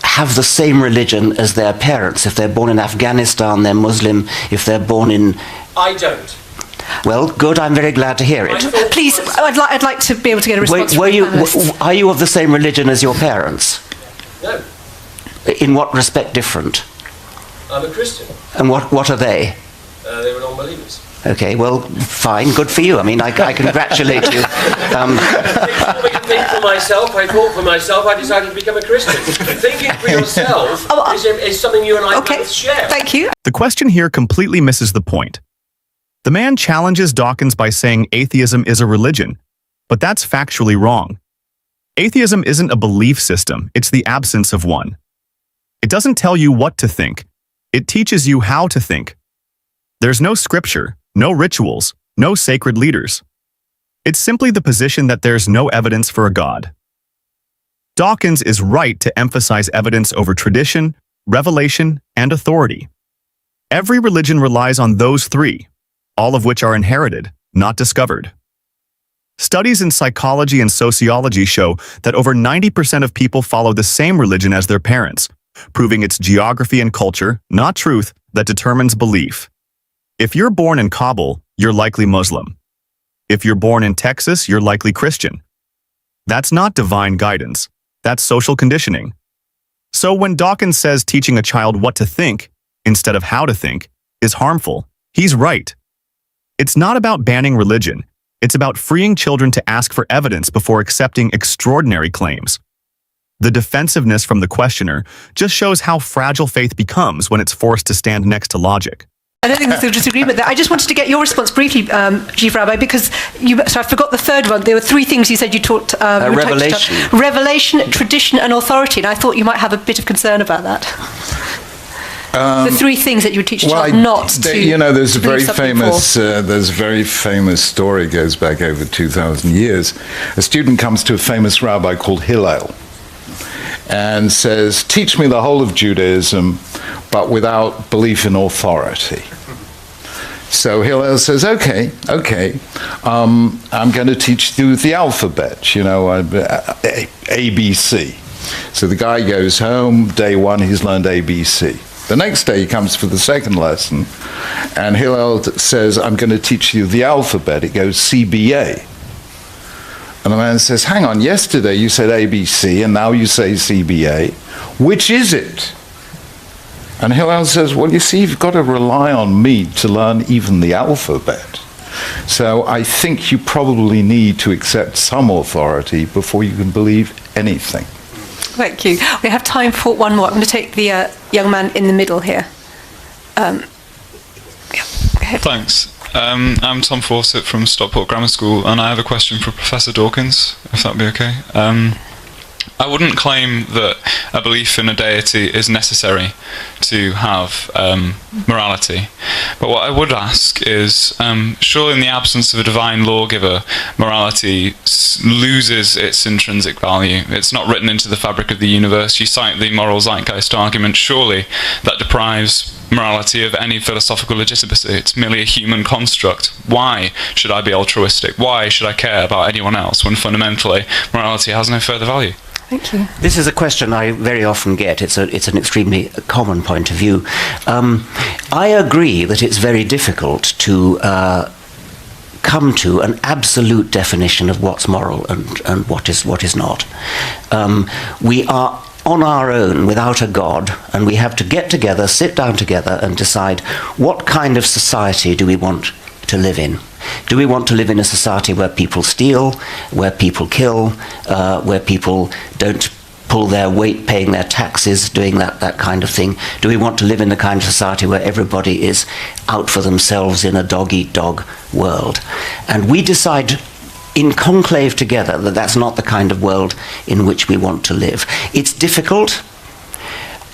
have the same religion as their parents? If they're born in Afghanistan, they're Muslim. If they're born in... I don't. Well, good. I'm very glad to hear it. Please, I'd like to be able to get a response from the panelists. Are you of the same religion as your parents? No, In what respect different? I'm a Christian. And what are they? They were non-believers. Okay, well, fine, good for you. I mean, I congratulate you. Think for myself, I thought for myself, I decided to become a Christian. Thinking for yourself is something you and I both share. Thank you. The question here completely misses the point. The man challenges Dawkins by saying atheism is a religion, but that's factually wrong. Atheism isn't a belief system, it's the absence of one. It doesn't tell you what to think, it teaches you how to think. There's no scripture, no rituals, no sacred leaders. It's simply the position that there's no evidence for a God. Dawkins is right to emphasize evidence over tradition, revelation, and authority. Every religion relies on those three, all of which are inherited, not discovered. Studies in psychology and sociology show that over 90% of people follow the same religion as their parents, proving it's geography and culture, not truth, that determines belief. If you're born in Kabul, you're likely Muslim. If you're born in Texas, you're likely Christian. That's not divine guidance. That's social conditioning. So when Dawkins says teaching a child what to think, instead of how to think, is harmful, he's right. It's not about banning religion. It's about freeing children to ask for evidence before accepting extraordinary claims. The defensiveness from the questioner just shows how fragile faith becomes when it's forced to stand next to logic. I don't think there's a disagreement there. I just wanted to get your response briefly, Chief Rabbi, because so I forgot the third one. There were three things you said you taught. Revelation. Revelation, tradition, and authority. And I thought you might have a bit of concern about that. The three things that you would teach a child not to. You know, there's a very believe famous story, goes back over 2,000 years. A student comes to a famous rabbi called Hillel and says, "Teach me the whole of Judaism, but without belief in authority." So Hillel says, okay, I'm going to teach you the alphabet, you know, ABC. So the guy goes home, day one, he's learned ABC. The next day he comes for the second lesson, and Hillel says, I'm going to teach you the alphabet. It goes CBA. And the man says, hang on, yesterday you said ABC, and now you say CBA. Which is it? And Hillel says, well, you see, you've got to rely on me to learn even the alphabet. So I think you probably need to accept some authority before you can believe anything. Thank you. We have time for one more. I'm going to take the young man in the middle here. Go ahead. Thanks. I'm Tom Fawcett from Stockport Grammar School, and I have a question for Professor Dawkins, if that'd be okay. I wouldn't claim that a belief in a deity is necessary to have morality. But what I would ask is, surely in the absence of a divine lawgiver, morality loses its intrinsic value. It's not written into the fabric of the universe. You cite the moral zeitgeist argument. Surely that deprives morality of any philosophical legitimacy. It's merely a human construct. Why should I be altruistic? Why should I care about anyone else when fundamentally morality has no further value? Thank you. This is a question I very often get. It's an extremely common point of view. I agree that it's very difficult to come to an absolute definition of what's moral and what is not. We are on our own without a God, and we have to get together, sit down together, and decide what kind of society do we want to live in. Do we want to live in a society where people steal, where people kill, where people don't pull their weight paying their taxes, doing that kind of thing? Do we want to live in the kind of society where everybody is out for themselves in a dog-eat-dog world? And we decide in conclave together that that's not the kind of world in which we want to live. It's difficult.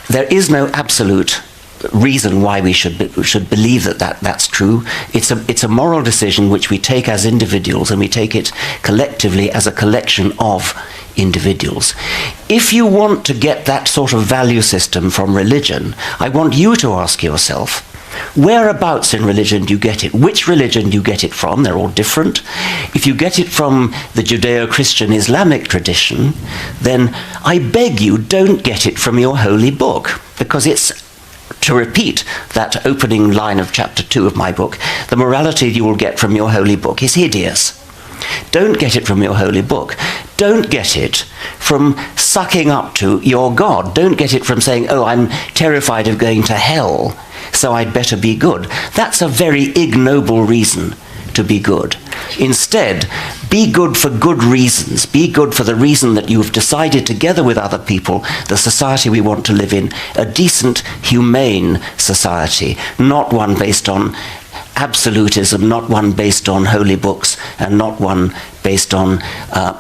There is no absolute reason why we should believe that's true. It's a moral decision which we take as individuals, and we take it collectively as a collection of individuals. If you want to get that sort of value system from religion, I want you to ask yourself, whereabouts in religion do you get it? Which religion do you get it from? They're all different. If you get it from the Judeo-Christian Islamic tradition, then I beg you, don't get it from your holy book, because it's to repeat that opening line of chapter 2 of my book, the morality you will get from your holy book is hideous. Don't get it from your holy book. Don't get it from sucking up to your God. Don't get it from saying, oh, I'm terrified of going to hell, so I'd better be good. That's a very ignoble reason to be good. Instead, be good for good reasons. Be good for the reason that you've decided together with other people, the society we want to live in, a decent, humane society, not one based on absolutism, not one based on holy books, and not one based on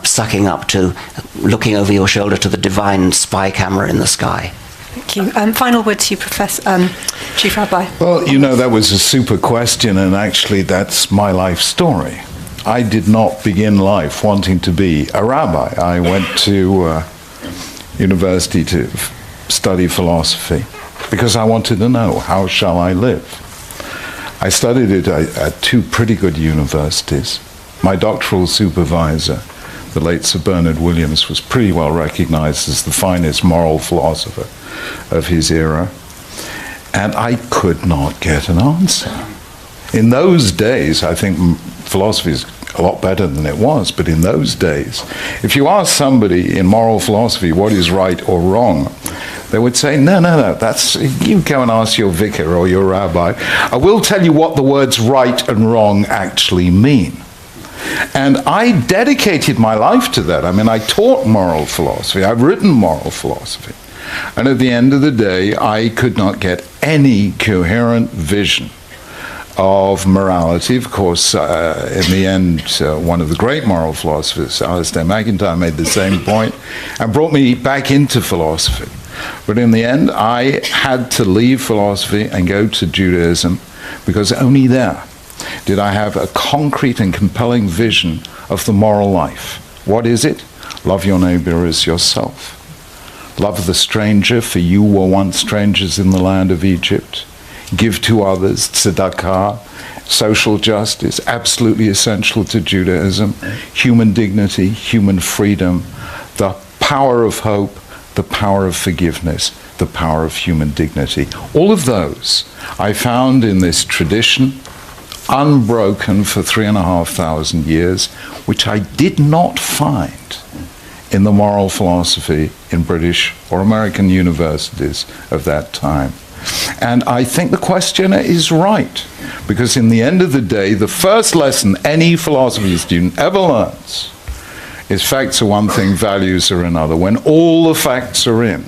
sucking up to looking over your shoulder to the divine spy camera in the sky. Thank you. Final word to you, Professor, Chief Rabbi. Well, you know, that was a super question, and actually that's my life story. I did not begin life wanting to be a rabbi. I went to university to study philosophy because I wanted to know, how shall I live? I studied it at two pretty good universities. My doctoral supervisor, the late Sir Bernard Williams, was pretty well recognized as the finest moral philosopher of his era. And I could not get an answer. In those days, I think philosophy is a lot better than it was, but in those days, if you ask somebody in moral philosophy what is right or wrong, they would say, no, that's, you go and ask your vicar or your rabbi. I will tell you what the words right and wrong actually mean. And I dedicated my life to that. I mean, I taught moral philosophy. I've written moral philosophy. And at the end of the day, I could not get any coherent vision of morality. Of course, in the end, one of the great moral philosophers, Alistair MacIntyre, made the same point and brought me back into philosophy. But in the end, I had to leave philosophy and go to Judaism, because only there did I have a concrete and compelling vision of the moral life. What is it? Love your neighbor as yourself. Love the stranger, for you were once strangers in the land of Egypt. Give to others, tzedakah, social justice, absolutely essential to Judaism, human dignity, human freedom, the power of hope, the power of forgiveness, the power of human dignity. All of those I found in this tradition, unbroken for 3,500 years, which I did not find in the moral philosophy in British or American universities of that time. And I think the questioner is right, because in the end of the day, the first lesson any philosophy student ever learns is facts are one thing, values are another. When all the facts are in,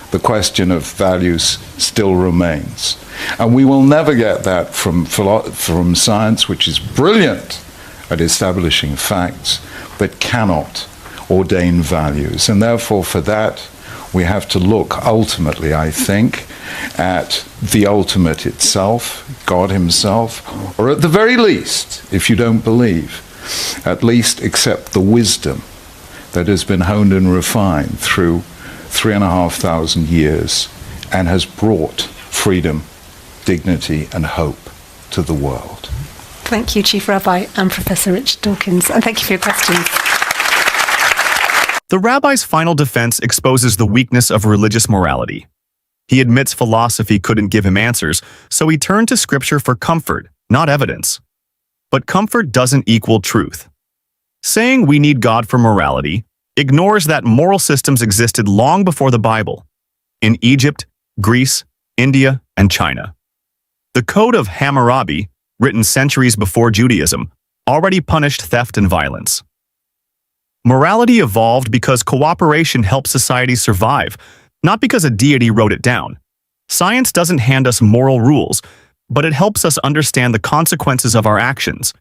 the question of values still remains. And we will never get that from science, which is brilliant at establishing facts, but cannot ordain values. And therefore, for that, we have to look ultimately, I think, at the ultimate itself, God himself, or at the very least, if you don't believe, at least accept the wisdom that has been honed and refined through 3,500 years and has brought freedom, dignity, and hope to the world. Thank you, Chief Rabbi and Professor Richard Dawkins, and thank you for your questions. The rabbi's final defense exposes the weakness of religious morality. He admits philosophy couldn't give him answers, so he turned to scripture for comfort, not evidence. But comfort doesn't equal truth. Saying we need God for morality ignores that moral systems existed long before the Bible, in Egypt, Greece, India, and China. The Code of Hammurabi, written centuries before Judaism, already punished theft and violence. Morality evolved because cooperation helped society survive, not because a deity wrote it down. Science doesn't hand us moral rules, but it helps us understand the consequences of our actions: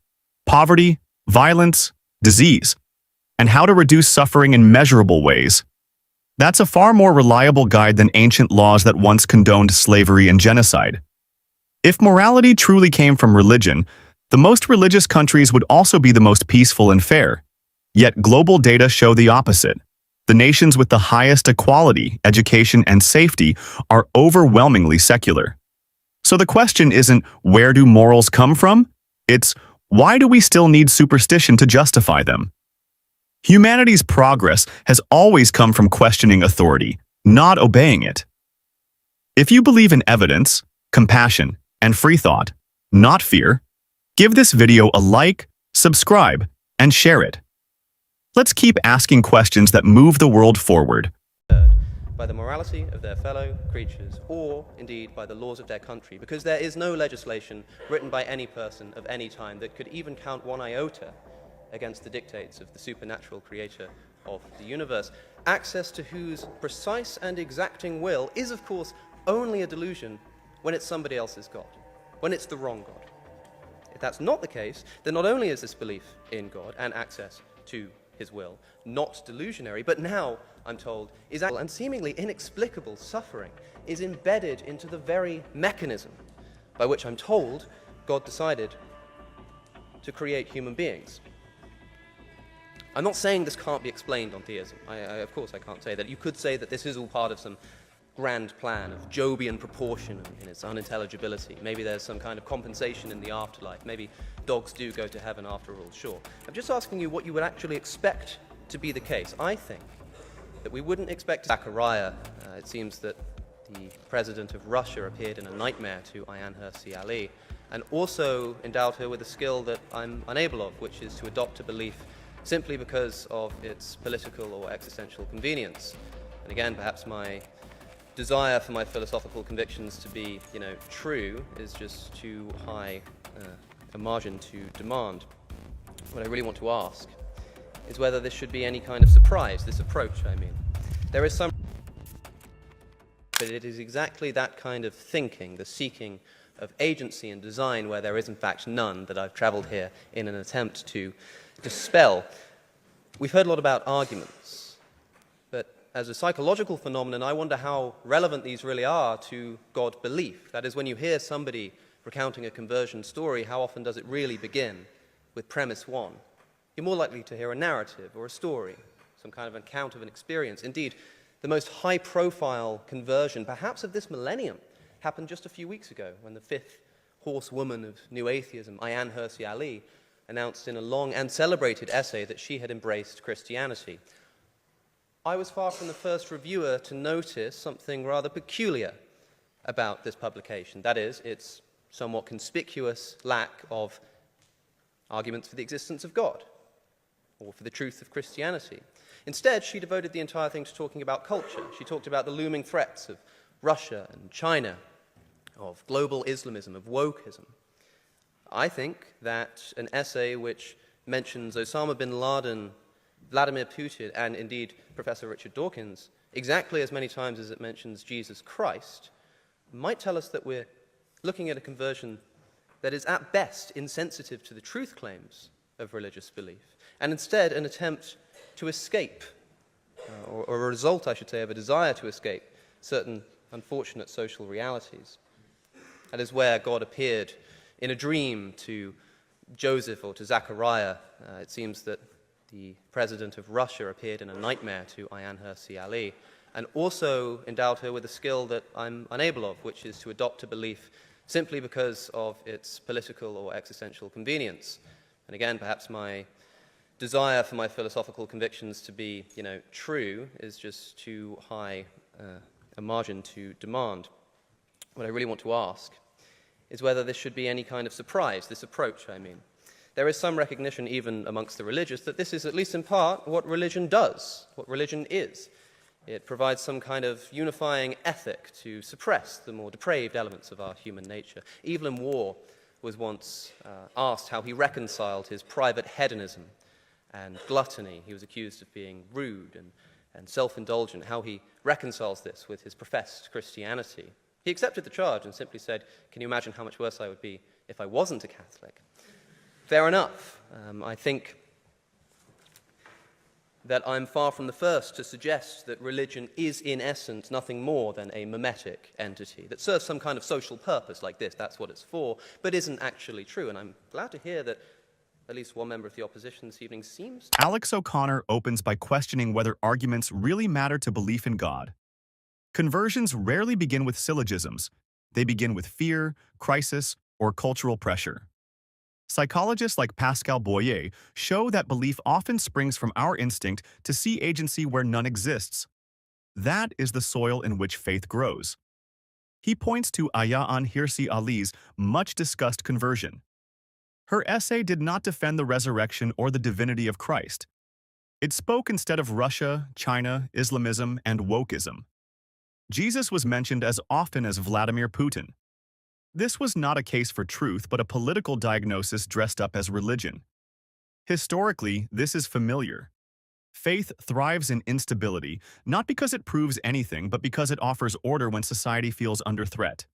poverty, violence, disease, and how to reduce suffering in measurable ways. That's a far more reliable guide than ancient laws that once condoned slavery and genocide. If morality truly came from religion, the most religious countries would also be the most peaceful and fair. Yet global data show the opposite. The nations with the highest equality, education, and safety are overwhelmingly secular. So the question isn't, where do morals come from? It's, why do we still need superstition to justify them? Humanity's progress has always come from questioning authority, not obeying it. If you believe in evidence, compassion, and free thought, not fear, give this video a like, subscribe, and share it. Let's keep asking questions that move the world forward. By the morality of their fellow creatures, or indeed by the laws of their country, because there is no legislation written by any person of any time that could even count one iota against the dictates of the supernatural creator of the universe, access to whose precise and exacting will is, of course, only a delusion when it's somebody else's God, when it's the wrong God. If that's not the case, then not only is this belief in God and access to his will not delusionary, but now, I'm told, is and seemingly inexplicable suffering is embedded into the very mechanism by which, I'm told, God decided to create human beings. I'm not saying this can't be explained on theism. Of course I can't say that. You could say that this is all part of some grand plan of Jobian proportion in its unintelligibility. Maybe there's some kind of compensation in the afterlife. Maybe dogs do go to heaven after all, sure. I'm just asking you what you would actually expect to be the case. I think that we wouldn't expect Zachariah. It seems that the president of Russia appeared in a nightmare to Ayaan Hirsi Ali and also endowed her with a skill that I'm unable of, which is to adopt a belief simply because of its political or existential convenience. And again, perhaps my desire for my philosophical convictions to be, true is just too high a margin to demand. What I really want to ask is whether this should be any kind of surprise, this approach, I mean. There is some, but it is exactly that kind of thinking, the seeking of agency and design where there is in fact none, that I've traveled here in an attempt to dispel. We've heard a lot about arguments, but as a psychological phenomenon, I wonder how relevant these really are to God belief. That is, when you hear somebody recounting a conversion story, how often does it really begin with premise one? You're more likely to hear a narrative or a story, some kind of account of an experience. Indeed, the most high-profile conversion, perhaps of this millennium, happened just a few weeks ago when the fifth horsewoman of new atheism, Ayaan Hirsi Ali, announced in a long and celebrated essay that she had embraced Christianity. I was far from the first reviewer to notice something rather peculiar about this publication. That is, its somewhat conspicuous lack of arguments for the existence of God or for the truth of Christianity. Instead, she devoted the entire thing to talking about culture. She talked about the looming threats of Russia and China, of global Islamism, of wokeism. I think that an essay which mentions Osama bin Laden, Vladimir Putin, and indeed Professor Richard Dawkins, exactly as many times as it mentions Jesus Christ, might tell us that we're looking at a conversion that is at best insensitive to the truth claims of religious belief, and instead an attempt to escape, or a result, I should say, of a desire to escape certain unfortunate social realities. That is where God appeared in a dream to Joseph or to Zachariah. It seems that the president of Russia appeared in a nightmare to Ayaan Hirsi Ali and also endowed her with a skill that I'm unable of, which is to adopt a belief simply because of its political or existential convenience. And again, perhaps my desire for my philosophical convictions to be, true is just too high a margin to demand. What I really want to ask is whether this should be any kind of surprise, this approach, I mean. There is some recognition, even amongst the religious, that this is, at least in part, what religion does, what religion is. It provides some kind of unifying ethic to suppress the more depraved elements of our human nature. Evelyn Waugh was once asked how he reconciled his private hedonism and gluttony. He was accused of being rude and self-indulgent, how he reconciles this with his professed Christianity. He accepted the charge and simply said, "Can you imagine how much worse I would be if I wasn't a Catholic?" Fair enough. I think that I'm far from the first to suggest that religion is in essence nothing more than a mimetic entity that serves some kind of social purpose like this, that's what it's for, but isn't actually true. And I'm glad to hear that at least one member of the opposition this evening seems to... Alex O'Connor opens by questioning whether arguments really matter to belief in God. Conversions rarely begin with syllogisms. They begin with fear, crisis, or cultural pressure. Psychologists like Pascal Boyer show that belief often springs from our instinct to see agency where none exists. That is the soil in which faith grows. He points to Ayaan Hirsi Ali's much-discussed conversion. Her essay did not defend the resurrection or the divinity of Christ. It spoke instead of Russia, China, Islamism, and wokeism. Jesus was mentioned as often as Vladimir Putin. This was not a case for truth, but a political diagnosis dressed up as religion. Historically, this is familiar. Faith thrives in instability, not because it proves anything, but because it offers order when society feels under threat.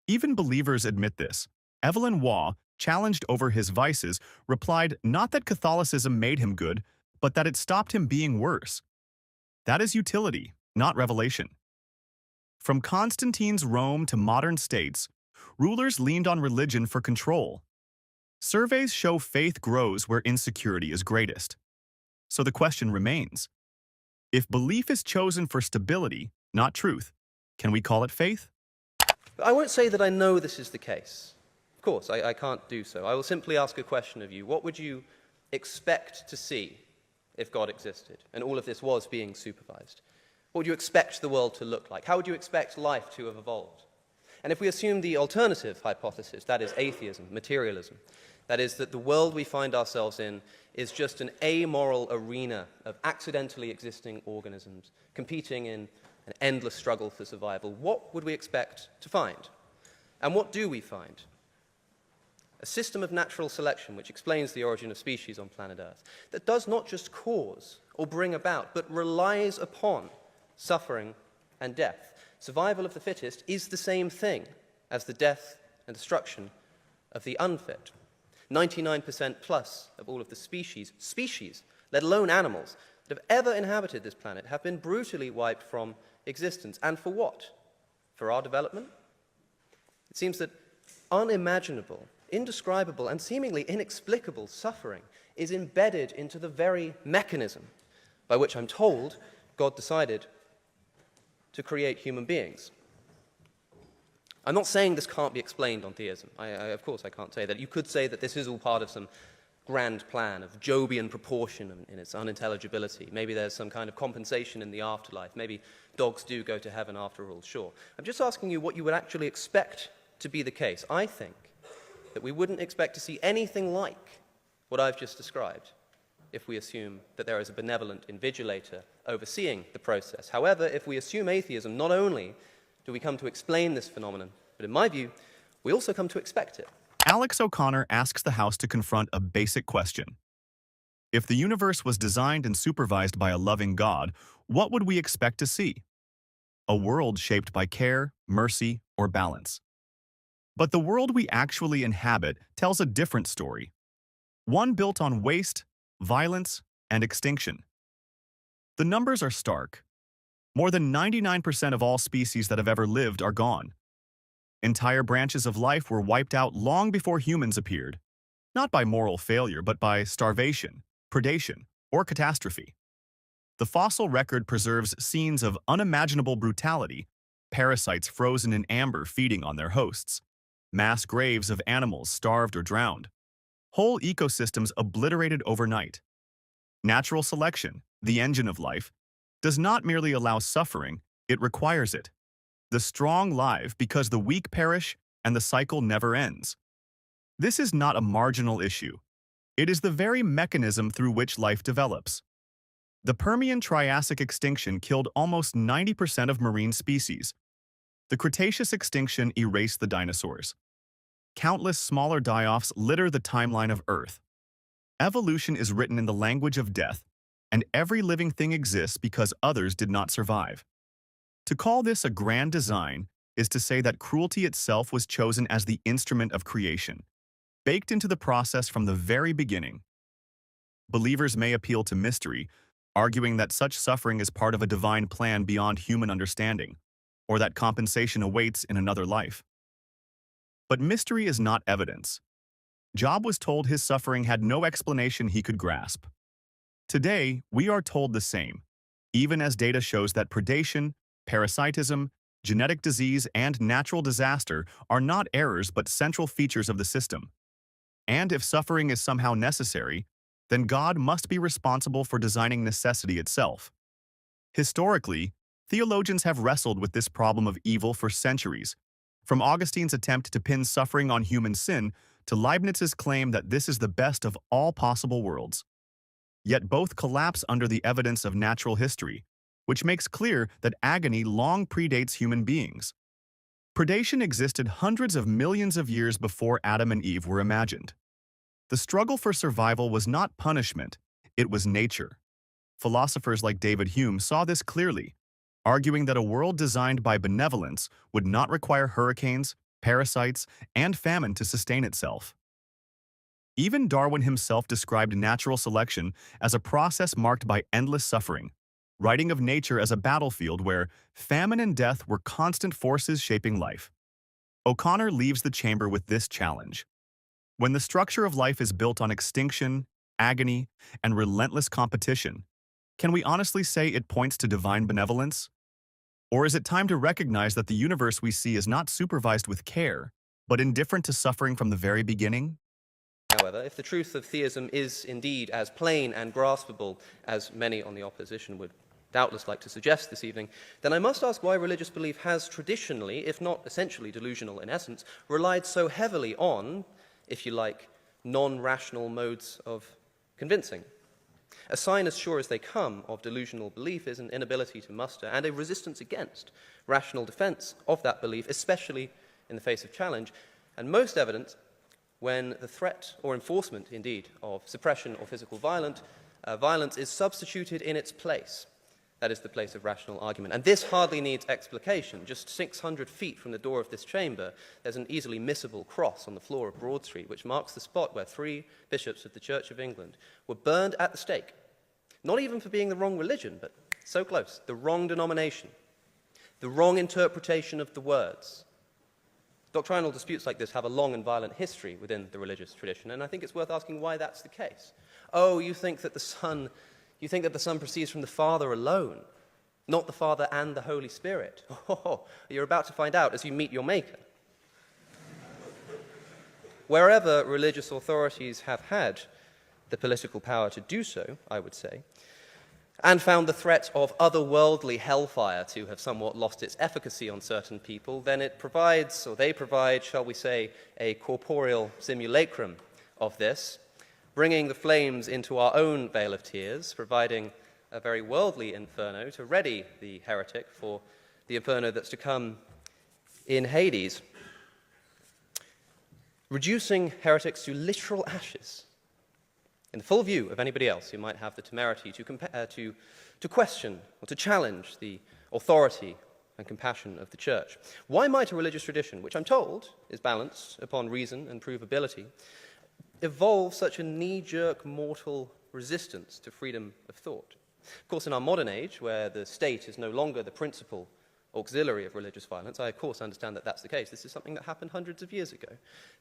Even believers admit this. Evelyn Waugh, challenged over his vices, replied not that Catholicism made him good, but that it stopped him being worse. That is utility, not revelation. From Constantine's Rome to modern states, rulers leaned on religion for control. Surveys show faith grows where insecurity is greatest. So the question remains, if belief is chosen for stability, not truth, can we call it faith? I won't say that I know this is the case. Of course, I can't do so. I will simply ask a question of you. What would you expect to see if God existed and all of this was being supervised? What would you expect the world to look like? How would you expect life to have evolved? And if we assume the alternative hypothesis, that is atheism, materialism, that is that the world we find ourselves in is just an amoral arena of accidentally existing organisms competing in an endless struggle for survival, what would we expect to find? And what do we find? A system of natural selection which explains the origin of species on planet Earth, that does not just cause or bring about, but relies upon suffering and death. Survival of the fittest is the same thing as the death and destruction of the unfit. 99% plus of all of the species, let alone animals, that have ever inhabited this planet have been brutally wiped from existence. And for what? For our development? It seems that unimaginable, indescribable, and seemingly inexplicable suffering is embedded into the very mechanism by which I'm told God decided to create human beings. I'm not saying this can't be explained on theism. Of course I can't say that. You could say that this is all part of some grand plan of Jobian proportion in its unintelligibility. Maybe there's some kind of compensation in the afterlife. Maybe dogs do go to heaven after all, sure. I'm just asking you what you would actually expect to be the case. I think that we wouldn't expect to see anything like what I've just described if we assume that there is a benevolent invigilator overseeing the process. However, if we assume atheism, not only do we come to explain this phenomenon, but in my view, we also come to expect it. Alex O'Connor asks the House to confront a basic question. If the universe was designed and supervised by a loving God, what would we expect to see? A world shaped by care, mercy, or balance. But the world we actually inhabit tells a different story. One built on waste, violence, and extinction. The numbers are stark. More than 99% of all species that have ever lived are gone. Entire branches of life were wiped out long before humans appeared, not by moral failure, but by starvation, predation, or catastrophe. The fossil record preserves scenes of unimaginable brutality, parasites frozen in amber feeding on their hosts, mass graves of animals starved or drowned, whole ecosystems obliterated overnight. Natural selection, the engine of life, does not merely allow suffering, it requires it. The strong live because the weak perish and the cycle never ends. This is not a marginal issue. It is the very mechanism through which life develops. The Permian-Triassic extinction killed almost 90% of marine species. The Cretaceous extinction erased the dinosaurs. Countless smaller die-offs litter the timeline of Earth. Evolution is written in the language of death, and every living thing exists because others did not survive. To call this a grand design is to say that cruelty itself was chosen as the instrument of creation, baked into the process from the very beginning. Believers may appeal to mystery, arguing that such suffering is part of a divine plan beyond human understanding, or that compensation awaits in another life. But mystery is not evidence. Job was told his suffering had no explanation he could grasp. Today, we are told the same, even as data shows that predation, parasitism, genetic disease, and natural disaster are not errors but central features of the system. And if suffering is somehow necessary, then God must be responsible for designing necessity itself. Historically, Theologians have wrestled with this problem of evil for centuries, from Augustine's attempt to pin suffering on human sin to Leibniz's claim that this is the best of all possible worlds. Yet both collapse under the evidence of natural history, which makes clear that agony long predates human beings. Predation existed hundreds of millions of years before Adam and Eve were imagined. The struggle for survival was not punishment, it was nature. Philosophers like David Hume saw this clearly, arguing that a world designed by benevolence would not require hurricanes, parasites, and famine to sustain itself. Even Darwin himself described natural selection as a process marked by endless suffering, writing of nature as a battlefield where famine and death were constant forces shaping life. O'Connor leaves the chamber with this challenge. When the structure of life is built on extinction, agony, and relentless competition, can we honestly say it points to divine benevolence? Or is it time to recognize that the universe we see is not supervised with care, but indifferent to suffering from the very beginning? However, if the truth of theism is indeed as plain and graspable as many on the opposition would doubtless like to suggest this evening, then I must ask why religious belief has traditionally, if not essentially delusional in essence, relied so heavily on, if you like, non-rational modes of convincing. A sign as sure as they come of delusional belief is an inability to muster and a resistance against rational defense of that belief, especially in the face of challenge, and most evident when the threat or enforcement, indeed, of suppression or physical violence is substituted in its place. That is the place of rational argument. And this hardly needs explication. Just 600 feet from the door of this chamber, there's an easily missable cross on the floor of Broad Street, which marks the spot where 3 bishops of the Church of England were burned at the stake. Not even for being the wrong religion, but so close, the wrong denomination, the wrong interpretation of the words. Doctrinal disputes like this have a long and violent history within the religious tradition, and I think it's worth asking why that's the case. Oh, you think that the Son proceeds from the Father alone, not the Father and the Holy Spirit. Oh, you're about to find out as you meet your Maker. Wherever religious authorities have had the political power to do so, I would say, and found the threat of otherworldly hellfire to have somewhat lost its efficacy on certain people, then they provide, shall we say, a corporeal simulacrum of this, bringing the flames into our own vale of tears, providing a very worldly inferno to ready the heretic for the inferno that's to come in Hades. Reducing heretics to literal ashes, in the full view of anybody else who might have the temerity to question or to challenge the authority and compassion of the Church. Why might a religious tradition, which I'm told is balanced upon reason and provability, evolve such a knee-jerk mortal resistance to freedom of thought? Of course, in our modern age, where the state is no longer the principal auxiliary of religious violence, I of course understand that that's the case. This is something that happened hundreds of years ago.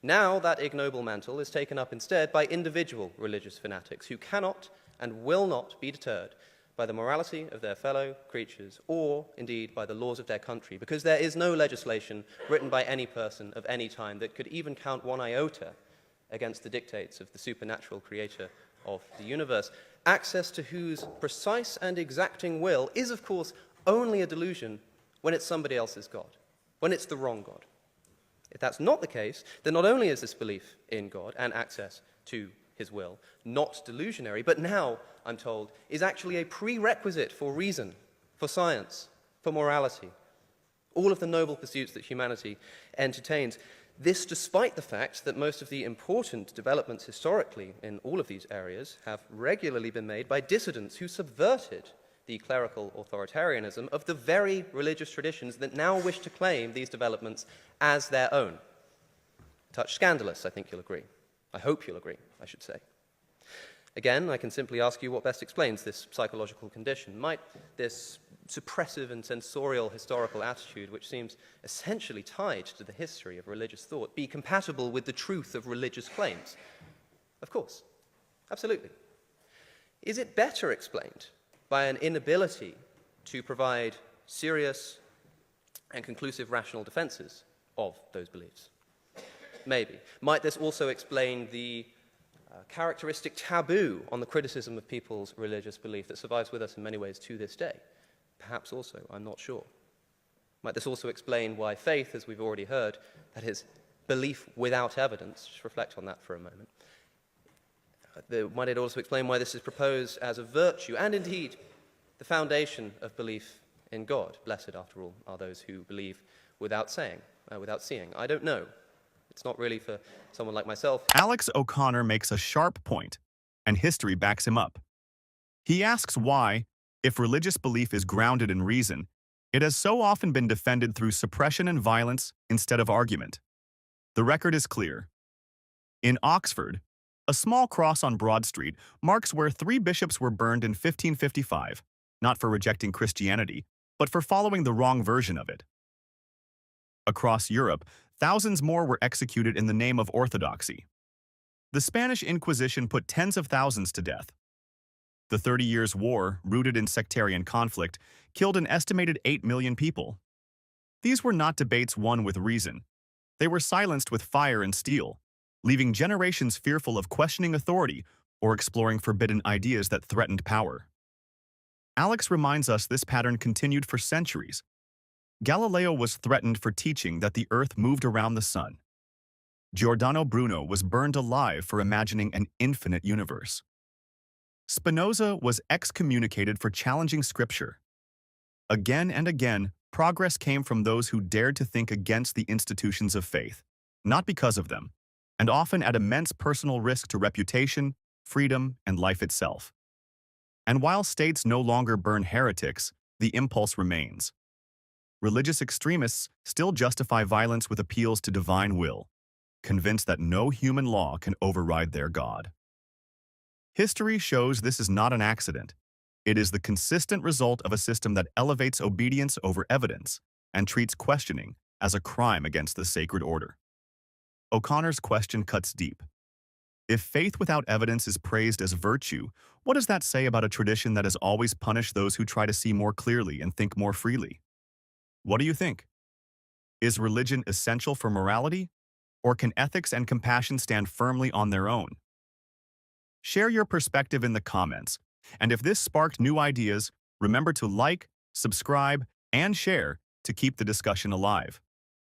Now that ignoble mantle is taken up instead by individual religious fanatics who cannot and will not be deterred by the morality of their fellow creatures or, indeed, by the laws of their country, because there is no legislation written by any person of any time that could even count 1 iota against the dictates of the supernatural creator of the universe, access to whose precise and exacting will is, of course, only a delusion when it's somebody else's God, when it's the wrong God. If that's not the case, then not only is this belief in God and access to his will not delusionary, but now, I'm told, is actually a prerequisite for reason, for science, for morality, all of the noble pursuits that humanity entertains. This despite the fact that most of the important developments historically in all of these areas have regularly been made by dissidents who subverted the clerical authoritarianism of the very religious traditions that now wish to claim these developments as their own. Touch scandalous, I think you'll agree. I hope you'll agree, I should say. Again, I can simply ask you what best explains this psychological condition. Might this suppressive and censorial historical attitude, which seems essentially tied to the history of religious thought, be compatible with the truth of religious claims? Of course, absolutely. Is it better explained by an inability to provide serious and conclusive rational defenses of those beliefs? Maybe. Might this also explain the characteristic taboo on the criticism of people's religious belief that survives with us in many ways to this day? Perhaps also, I'm not sure. Might this also explain why faith, as we've already heard, that is, belief without evidence, just reflect on that for a moment, might it also explain why this is proposed as a virtue, and indeed the foundation of belief in God? Blessed, after all, are those who believe without seeing. I don't know. It's not really for someone like myself. Alex O'Connor makes a sharp point, and history backs him up. He asks why, if religious belief is grounded in reason, it has so often been defended through suppression and violence instead of argument. The record is clear. In Oxford, a small cross on Broad Street marks where 3 bishops were burned in 1555, not for rejecting Christianity, but for following the wrong version of it. Across Europe, thousands more were executed in the name of orthodoxy. The Spanish Inquisition put tens of thousands to death. The 30 Years' War, rooted in sectarian conflict, killed an estimated 8 million people. These were not debates won with reason. They were silenced with fire and steel, leaving generations fearful of questioning authority or exploring forbidden ideas that threatened power. Alex reminds us this pattern continued for centuries. Galileo was threatened for teaching that the Earth moved around the sun. Giordano Bruno was burned alive for imagining an infinite universe. Spinoza was excommunicated for challenging Scripture. Again and again, progress came from those who dared to think against the institutions of faith, not because of them, and often at immense personal risk to reputation, freedom, and life itself. And while states no longer burn heretics, the impulse remains. Religious extremists still justify violence with appeals to divine will, convinced that no human law can override their God. History shows this is not an accident. It is the consistent result of a system that elevates obedience over evidence and treats questioning as a crime against the sacred order. O'Connor's question cuts deep. If faith without evidence is praised as virtue, what does that say about a tradition that has always punished those who try to see more clearly and think more freely? What do you think? Is religion essential for morality, or can ethics and compassion stand firmly on their own? Share your perspective in the comments, and if this sparked new ideas, remember to like, subscribe, and share to keep the discussion alive.